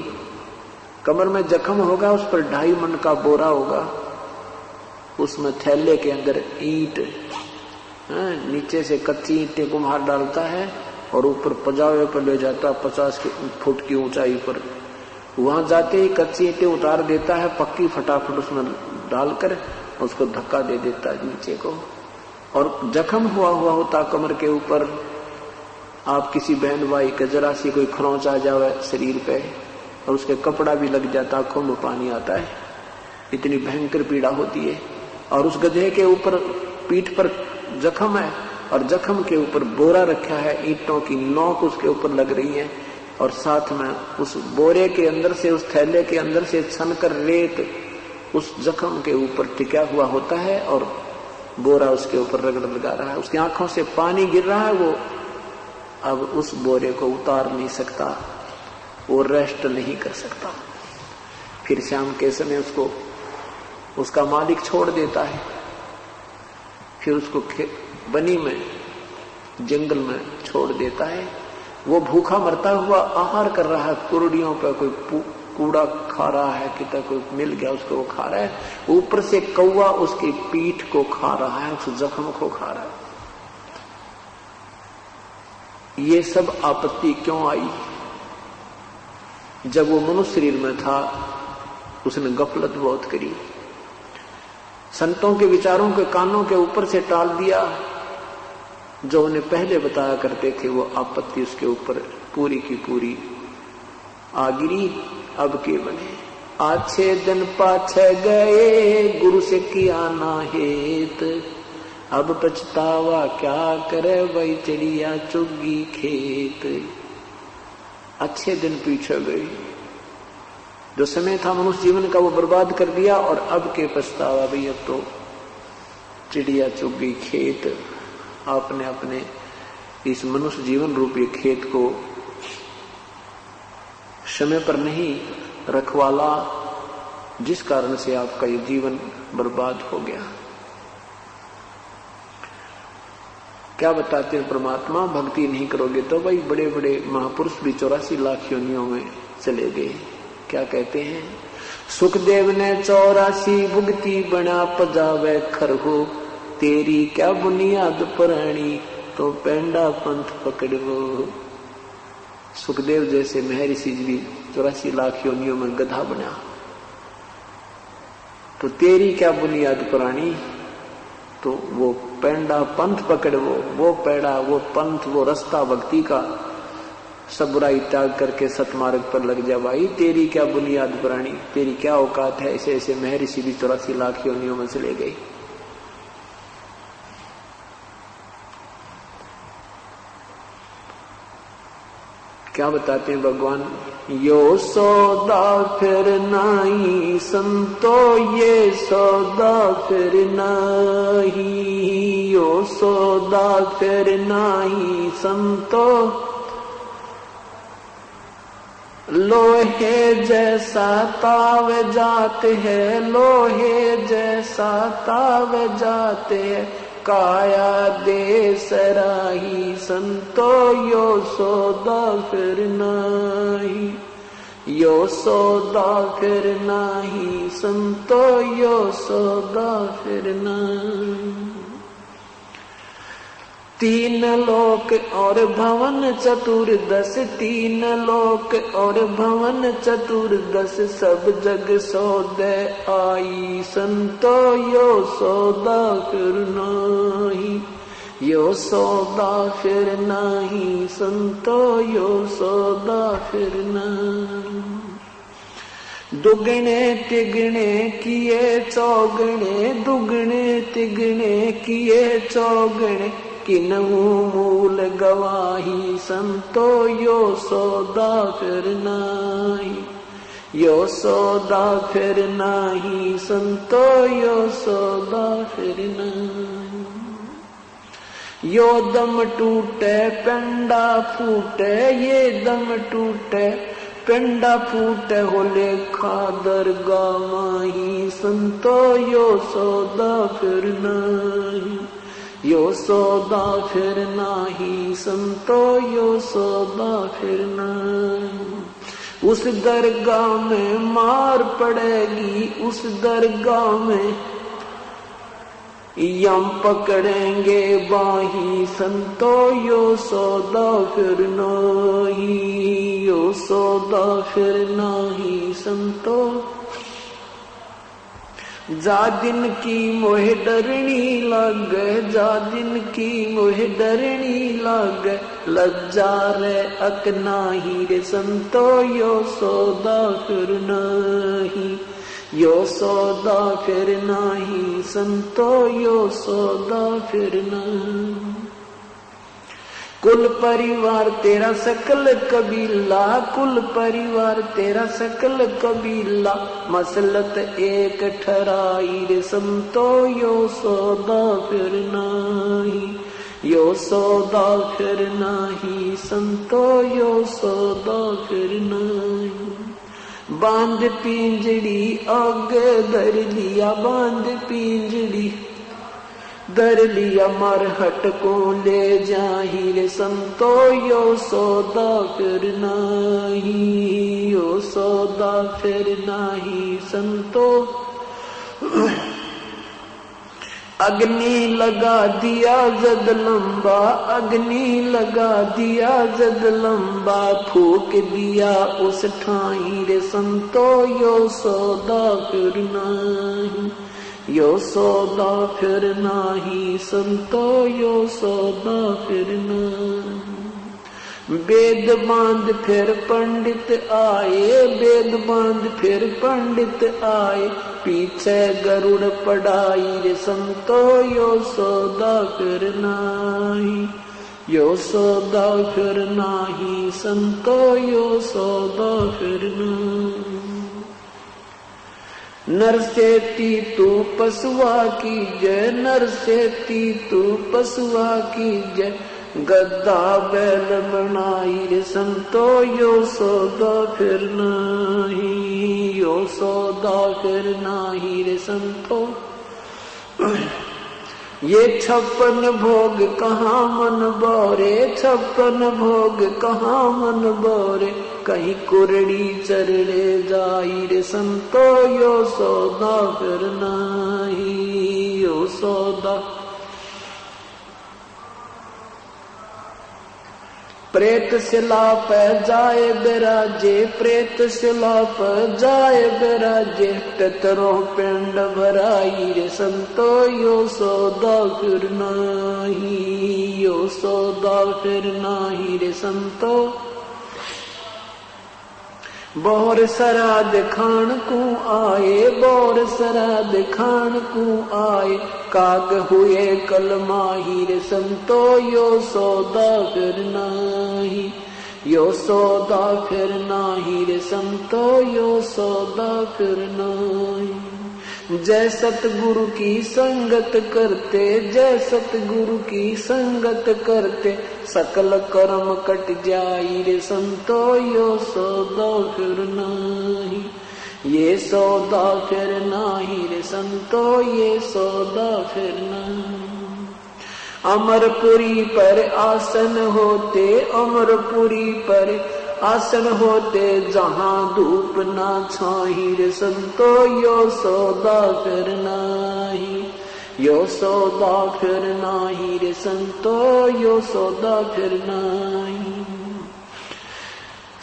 कमर में जख्म होगा, उस पर 2.5 मन का बोरा होगा, उसमें थैले के अंदर ईंट, नीचे से कच्ची ईंटें कुम्हार डालता है और ऊपर पजावे पर ले जाता 50 फुट की ऊंचाई पर। वहां जाते ही कच्ची ईंटें उतार देता है, पक्की फटाफट उसमें डालकर उसको धक्का दे देता है नीचे को, और जख्म हुआ होता कमर के ऊपर। आप किसी बहन भाई का जरा सी कोई खरोंच आ जावे शरीर पे और उसके कपड़ा भी लग जाता, आंखों में पानी आता है, इतनी भयंकर पीड़ा होती है। और उस गधे के ऊपर पीठ पर जख्म है और जख्म के ऊपर बोरा रखा है, ईंटों की नोक उसके ऊपर लग रही है और साथ में उस बोरे के अंदर से, उस थैले के अंदर से छनकर रेत उस जख्म के ऊपर टिका हुआ होता है और बोरा उसके ऊपर रगड़ लगा रहा है। उसकी आंखों से पानी गिर रहा है, वो अब उस बोरे को उतार नहीं सकता, वो रेस्ट नहीं कर सकता। फिर शाम के समय उसको उसका मालिक छोड़ देता है, फिर उसको बनी में जंगल में छोड़ देता है। वो भूखा मरता हुआ आहार कर रहा है, कुर्डियों पर कोई कूड़ा खा रहा है, कितना कोई मिल गया उसको वो खा रहा है, ऊपर से कौवा उसकी पीठ को खा रहा है, उस जख्म को खा रहा है। ये सब आपत्ति क्यों आई? जब वो मनुष्य शरीर में था उसने गफलत बहुत करी, संतों के विचारों के कानों के ऊपर से टाल दिया। जो उन्हें पहले बताया करते थे वो आपत्ति उसके ऊपर पूरी की पूरी आ गिरी। अब के बने आछे दिन पाछे गए, गुरु से किया ना हेत, अब पछतावा क्या करे वही चिड़िया चुगी खेत। अच्छे दिन पीछे गए, जो समय था मनुष्य जीवन का वो बर्बाद कर दिया और अब के पछतावा भाई अब तो चिड़िया चुग गई खेत। आपने अपने इस मनुष्य जीवन रूपी खेत को समय पर नहीं रखवाला, जिस कारण से आपका ये जीवन बर्बाद हो गया। क्या बताते हैं परमात्मा, भक्ति नहीं करोगे तो भाई बड़े बड़े महापुरुष भी 84 लाख योनियों में चले गए। क्या कहते हैं, सुखदेव ने 84 भुगती बना पजावे खरहो, तेरी क्या बुनियाद पुरानी तो पेंडा पंथ पकड़ो। सुखदेव जैसे महर्षि भी 84 लाख योनियों में गधा बना, तो तेरी क्या बुनियाद पुरानी। तो वो पेंडा पंथ पकड़, वो पेड़ा, वो पंथ, वो रास्ता भक्ति का, सब बुराई त्याग करके सतमार्ग पर लग जा भाई। तेरी क्या बुनियाद पुरानी, तेरी क्या औकात है। ऐसे ऐसे महर्षि भी 84 लाख योनियों में चले गए। क्या बताते हैं भगवान, यो सौदा फिर नहीं संतो, ये सौदा फिर नहीं, यो सौदा फिर नहीं संतो, लोहे जैसा ताव जाते हैं, लोहे जैसा ताव जाते हैं, काया दे सराही संतो, यो सौदा फिर नहीं, यो सौदा फिर नहीं संतो, यो सौदा फिर नहीं। तीन लोक और भवन चतुर्दश, तीन लोक और भवन चतुर्दश, सब जग सौदे आई संतो, यो सौदा फिर नहीं, यो सौदा फिर नहीं संतो, यो सौदा फिर नहीं। दुगने तिगने किए चौगने, दुगने तिगने किए चौगने, किन्हू मूल गवाही संतो, यो सौदा फिर नाही, यो सौदा फिर नाही संतो, यो सौदा फिर नाही। यो दम टूटे पेंडा फूटे, ये दम टूटे पेंडा फूटे, हो लेखा दरगाह माही संतो, यो सौदा फिर नाही, यो सौदा फिर नाही संतो, यो सौदा फिर नाही। उस दरगाह में मार पड़ेगी, उस दरगाह में यम पकड़ेंगे बाही संतो, यो सौदा फिर नाही, यो सौदा फिर नाही संतो। जा दिन की मोहे डरनी लग, जा दिन की मोहे डरनी लग, लज्जा रे अक नाही रे संतो, यो सौदा फिर नाही, यो सौदा फिर नाही संतो, यो सौदा फिर नाही। कुल परिवार तेरा सकल कबीला, कुल परिवार तेरा सकल कबीला, मसलत एक ठहराई रे संतो, यो सौदा फिर नाही, यो सौदा फिर नाही संतो, यो सौदा फिर नाही। बांध पिंजड़ी आगे धर लिया, बांध पिंजड़ी धर लिया, मरहट को ले जाही रे संतो, यो सौदा फिर नाही, यो सौदा फिर नाही संतो। अग्नि लगा दिया जद लंबा, अग्नि लगा दिया जद लंबा, फूक दिया उस ठाई रे संतो, यो सौदा फिर नाही, यो सौदा फिर नाही संतो, यो सौदा फिर नाही। वेद बांध फिर पंडित आए, वेद बांध फिर पंडित आए, पीछे गरुड़ पढ़ाई रे संतो, यो सौदा फिर नाही, यो सौदा फिर नाही संतो, यो सौदा फिर नाही। नर से तू पशुआ की जय, नर से तू पशुआ की जय, गद्दा बैल बनाई रे संतो, यो सौदा फिर नाही, यो सौदा फिर नाही रे संतो। ये 56 भोग कहाँ मन बोरे, 56 भोग कहाँ मन बोरे, कहीं कुरड़ी चरड़े जाई रे संतो, यो सौदा फिर नाही, यो सौदा। प्रेत शिला पे जाए बिराजे, प्रेत शिला पे जाए बिराजे, टतरो पिंड भराई रे संतो, यो सौदा फिर नाही, यो सौदा फिर नाही रे संतो। बोर सराद खान को आए, बोर सराद खान को आए, काग हुए कल माही रे संतो, यो सौदा फिर नाही, यो सौदा फिर नाही रे संतो, यो सौदा फिर नाही। जय सतगुरु की संगत करते, जय सतगुरु की संगत करते, सकल कर्म कट जाई रे संतो, यो सौदा फिर नाही, ये सौदा फिर नाही रे संतो, ये सौदा फिर नाही। अमरपुरी पर आसन होते, अमरपुरी पर आसन होते, जहां धूप ना छाही रे संतो, यो सौदा फिर नाही, यो सौदा फिर नाही रे संतो, यो सौदा फिर नाही।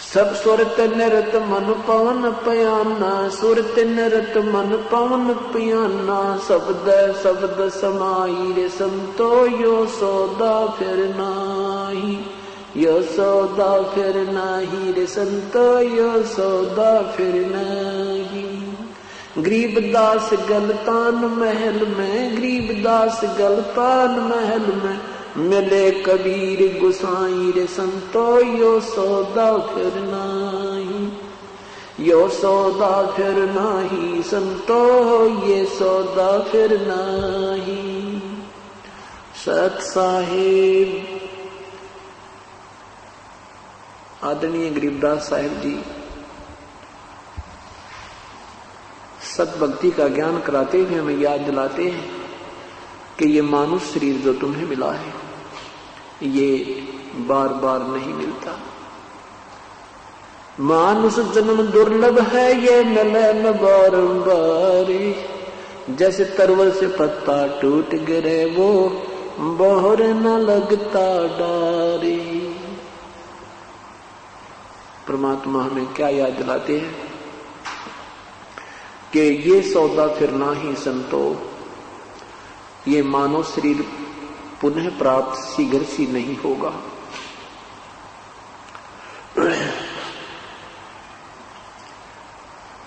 सब सुरत निरत मन पवन पयाना, सुरत निरत मन पवन पयाना, शब्द शब्द समाई रे संतो, यो सौदा फिर नाही, यो सौदा फिर नाही रे संतो, यो सौदा फिर नाही। गरीबदास गलतान महल में, गरीबदास गलतान महल में, मिले कबीर गुसाई रे संतो, यो सौदा फिर नाही, यो सौदा फिर नाही संतो, ये सौदा फिर नाही। सत साहिब आदरणीय गरीबदास साहिब जी सत भक्ति का ज्ञान कराते हुए हमें याद दिलाते हैं कि ये मानुष शरीर जो तुम्हें मिला है ये बार बार नहीं मिलता। मानुष जन्म दुर्लभ है, ये मिले न बारंबार, जैसे तरवल से पत्ता टूट गिरे वो बोहर न लगता डारी। परमात्मा हमें क्या याद दिलाते हैं कि ये सौदा फिर ना ही संतो, ये मानव शरीर पुनः प्राप्त शीघ्र सी नहीं होगा।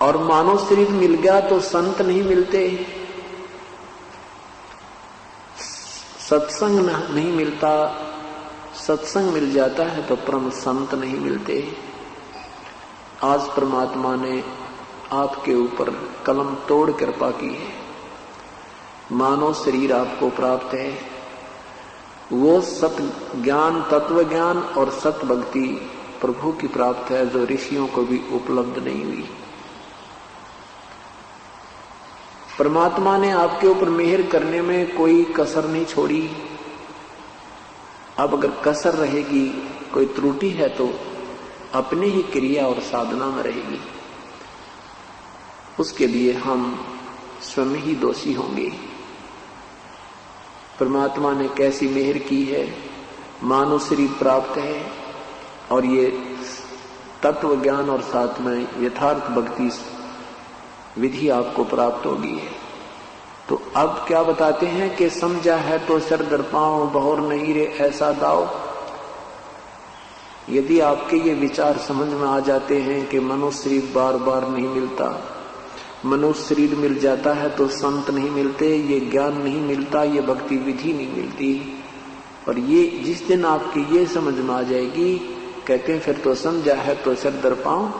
और मानव शरीर मिल गया तो संत नहीं मिलते, सत्संग नहीं मिलता, सत्संग मिल जाता है तो परम संत नहीं मिलते। आज परमात्मा ने आपके ऊपर कलम तोड़ कृपा की है, मानव शरीर आपको प्राप्त है। वो सत ज्ञान, तत्व ज्ञान और सत भक्ति प्रभु की प्राप्त है जो ऋषियों को भी उपलब्ध नहीं हुई। परमात्मा ने आपके ऊपर मेहर करने में कोई कसर नहीं छोड़ी। अब अगर कसर रहेगी, कोई त्रुटि है तो अपने ही क्रिया और साधना में रहेगी, उसके लिए हम स्वयं ही दोषी होंगे। परमात्मा ने कैसी मेहर की है, मानव शरीर प्राप्त है और ये तत्व ज्ञान और साथ में यथार्थ भक्ति विधि आपको प्राप्त होगी है। तो अब क्या बताते हैं कि समझा है तो सर दर पांव, बहुर नहीं रे ऐसा दाव। यदि आपके ये विचार समझ में आ जाते हैं कि मनुष्य शरीर बार बार नहीं मिलता, मनुष्य शरीर मिल जाता है तो संत नहीं मिलते, ये ज्ञान नहीं मिलता, ये भक्ति विधि नहीं मिलती, और ये जिस दिन आपकी ये समझ में आ जाएगी, कहते हैं फिर तो समझा है तो सिर दर पांव।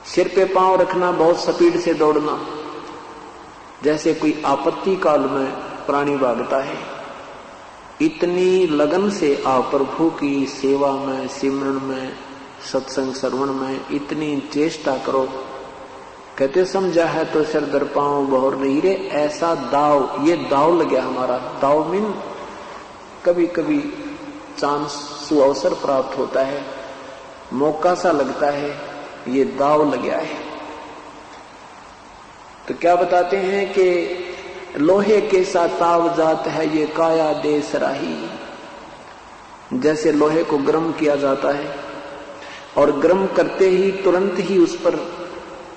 सिर पे पांव रखना, बहुत स्पीड से दौड़ना, जैसे कोई आपत्ति काल में प्राणी भागता है, इतनी लगन से आप प्रभु की सेवा में, सिमरन में, सत्संग श्रवण में इतनी चेष्टा करो। कहते समझा है तो सिर दर पांव, बहुर नहीं रे ऐसा दाव। ये दाव लग गया हमारा। दाव मीन कभी कभी चांस सुअवसर प्राप्त होता है, मौका सा लगता है, ये दाव लग गया है। तो क्या बताते हैं कि लोहे के सा ताव जात है ये काया देश राही, जैसे लोहे को गर्म किया जाता है और गर्म करते ही तुरंत ही उस पर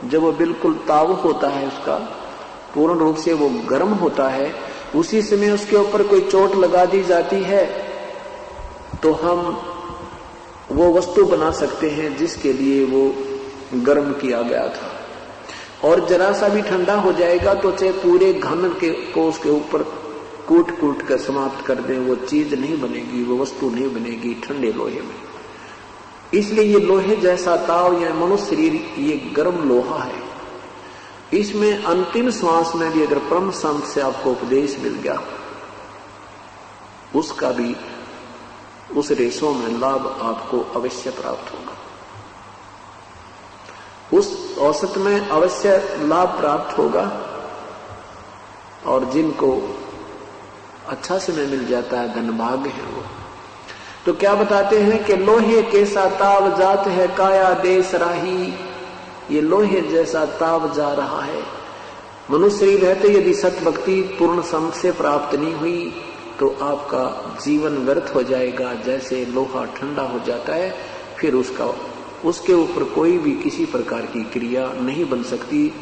जब वो बिल्कुल ताव होता है, उसका पूर्ण रूप से वो गर्म होता है, उसी समय उसके ऊपर कोई चोट लगा दी जाती है तो हम वो वस्तु बना सकते हैं जिसके लिए वो गर्म किया गया था। और जरा सा भी ठंडा हो जाएगा तो चाहे पूरे घन को उसके ऊपर कूट कूट कर समाप्त कर दें, वो चीज नहीं बनेगी, वो वस्तु नहीं बनेगी ठंडे लोहे में। इसलिए ये लोहे जैसा ताव या मनुष्य शरीर ये गर्म लोहा है। इसमें अंतिम श्वास में भी अगर परम संत से आपको उपदेश मिल गया, उसका भी उस रेशों में लाभ आपको अवश्य प्राप्त होगा, उस औसत में अवश्य लाभ प्राप्त होगा। और जिनको अच्छा समय मिल जाता है, धनभाग्य है वो। तो क्या बताते हैं कि लोहे के सा ताव जात है काया देश राही, ये लोहे जैसा ताव जा रहा है। मनुष्य शरीर रहते यदि सत भक्ति पूर्ण संत से प्राप्त नहीं हुई तो आपका जीवन व्यर्थ हो जाएगा। जैसे लोहा ठंडा हो जाता है, फिर उसके ऊपर कोई भी किसी प्रकार की क्रिया नहीं बन सकती,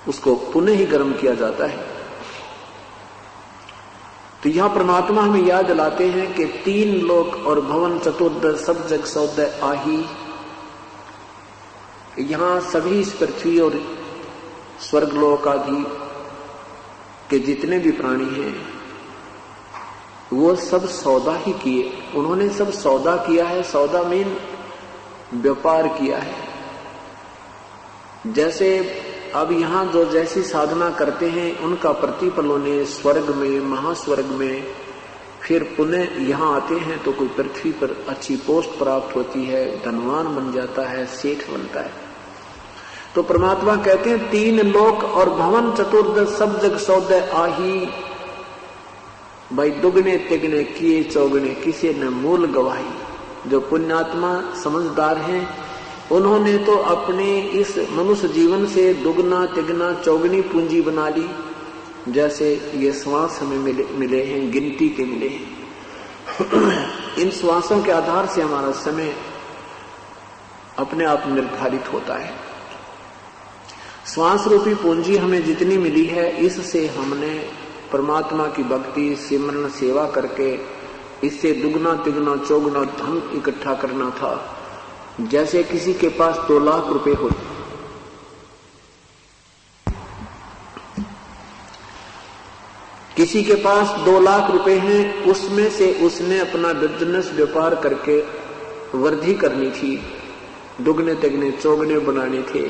उसको पुनः ही गर्म किया जाता है। तो यहां परमात्मा हमें याद दिलाते हैं कि 3 लोक और भवन चतुर्दश सब जग सौदय आही। यहां सभी इस पृथ्वी और स्वर्गलोक आदि के जितने भी प्राणी हैं वो सब सौदा ही किए, उन्होंने सब सौदा किया है। सौदा मीन व्यापार किया है। जैसे अब यहां जो जैसी साधना करते हैं उनका प्रतिफल उन्हें स्वर्ग में, महास्वर्ग में, फिर पुनः यहां आते हैं तो कोई पृथ्वी पर अच्छी पोस्ट प्राप्त होती है, धनवान बन जाता है, सेठ बनता है। तो परमात्मा कहते हैं 3 लोक और भवन चतुर्दश सब जग सौदय आही। भाई दुगने तिगने किए चौगने किसी ने मूल गवाही। जो पुण्यात्मा समझदार हैं उन्होंने तो अपने इस मनुष्य जीवन से दुगना तिगना चौगनी पूंजी बना ली। जैसे ये श्वास हमें मिले हैं, गिनती के मिले हैं। इन श्वासों के आधार से हमारा समय अपने आप निर्धारित होता है। श्वास रूपी पूंजी हमें जितनी मिली है, इससे हमने परमात्मा की भक्ति सिमरन सेवा करके इससे दुगना तिगना चौगुना धन इकट्ठा करना था। जैसे किसी के पास 2 लाख रुपए हो, किसी के पास 2 लाख रुपए हैं, उसमें से उसने अपना बिजनेस व्यापार करके वृद्धि करनी थी, दुगने तिगने चौगने बनाने थे।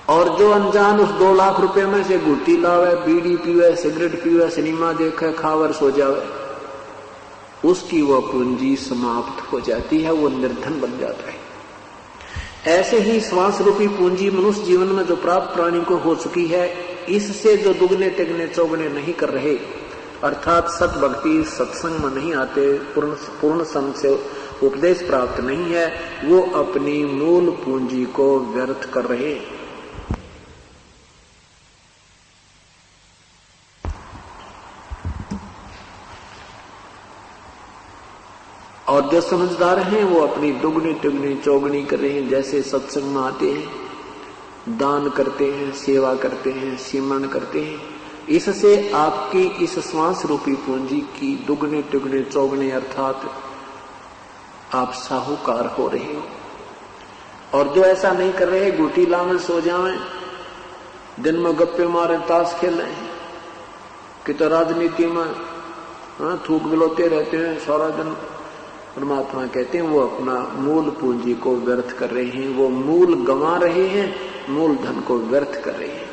और जो अनजान उस 2 लाख रुपए में से गुट्टी लावे, बीड़ी पीवे, सिगरेट पीवे, सिनेमा देखे, खावर सो जावे, उसकी वह पूंजी समाप्त हो जाती है, वो निर्धन बन जाता है। ऐसे ही श्वास रूपी पूंजी मनुष्य जीवन में जो प्राप्त प्राणी को हो चुकी है, इससे जो दुगने तिगने चौगने नहीं कर रहे, अर्थात सत भक्ति सत्संग में नहीं आते, पूर्ण संत से उपदेश प्राप्त नहीं है, वो अपनी मूल पूंजी को व्यर्थ कर रहे। और जो समझदार हैं वो अपनी दुगनी तिगनी चौगनी कर रहे हैं। जैसे सत्संग में आते हैं, दान करते हैं, सेवा करते हैं, सिमरन करते हैं, इससे आपकी इस श्वास रूपी पूंजी की दुगने तिगने चौगने अर्थात आप साहूकार हो रहे हो। और जो ऐसा नहीं कर रहे, गुटी लामे सो जावे, दिन में गप्पे मारे, ताश खेलें, कि तो राजनीति में थूक बिलोते रहते हैं सारा दिन, परमात्मा कहते हैं वो अपना मूल पूंजी को व्यर्थ कर रहे हैं, वो मूल गंवा रहे हैं, मूल धन को व्यर्थ कर रहे हैं।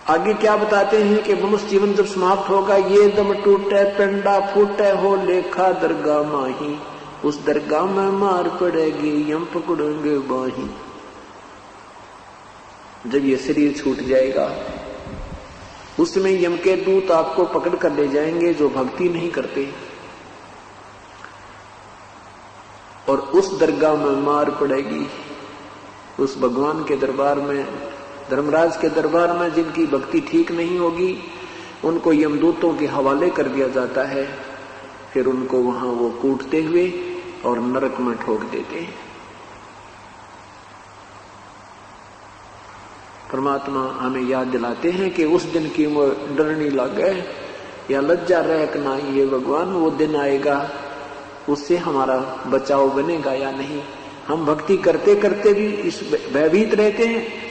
आगे क्या बताते हैं कि मनुष्य जीवन जब समाप्त होगा, ये दम टूटे पेंडा फूटे हो लेखा दरगाह माही, उस दरगाह में मार पड़ेगी यम पकड़ेंगे बाही। जब ये शरीर छूट जाएगा उसमें यम के दूत आपको पकड़ कर ले जाएंगे जो भक्ति नहीं करते, और उस दरगाह में मार पड़ेगी। उस भगवान के दरबार में, धर्मराज के दरबार में जिनकी भक्ति ठीक नहीं होगी, उनको यमदूतों के हवाले कर दिया जाता है, फिर उनको वहां वो कूटते हुए और नरक में ठोक देते हैं। परमात्मा हमें याद दिलाते हैं कि उस दिन की वो डरनी लगे या लज्जा रह ना, ये भगवान वो दिन आएगा, उससे हमारा बचाव बनेगा या नहीं। हम भक्ति करते करते भी इस भयभीत रहते हैं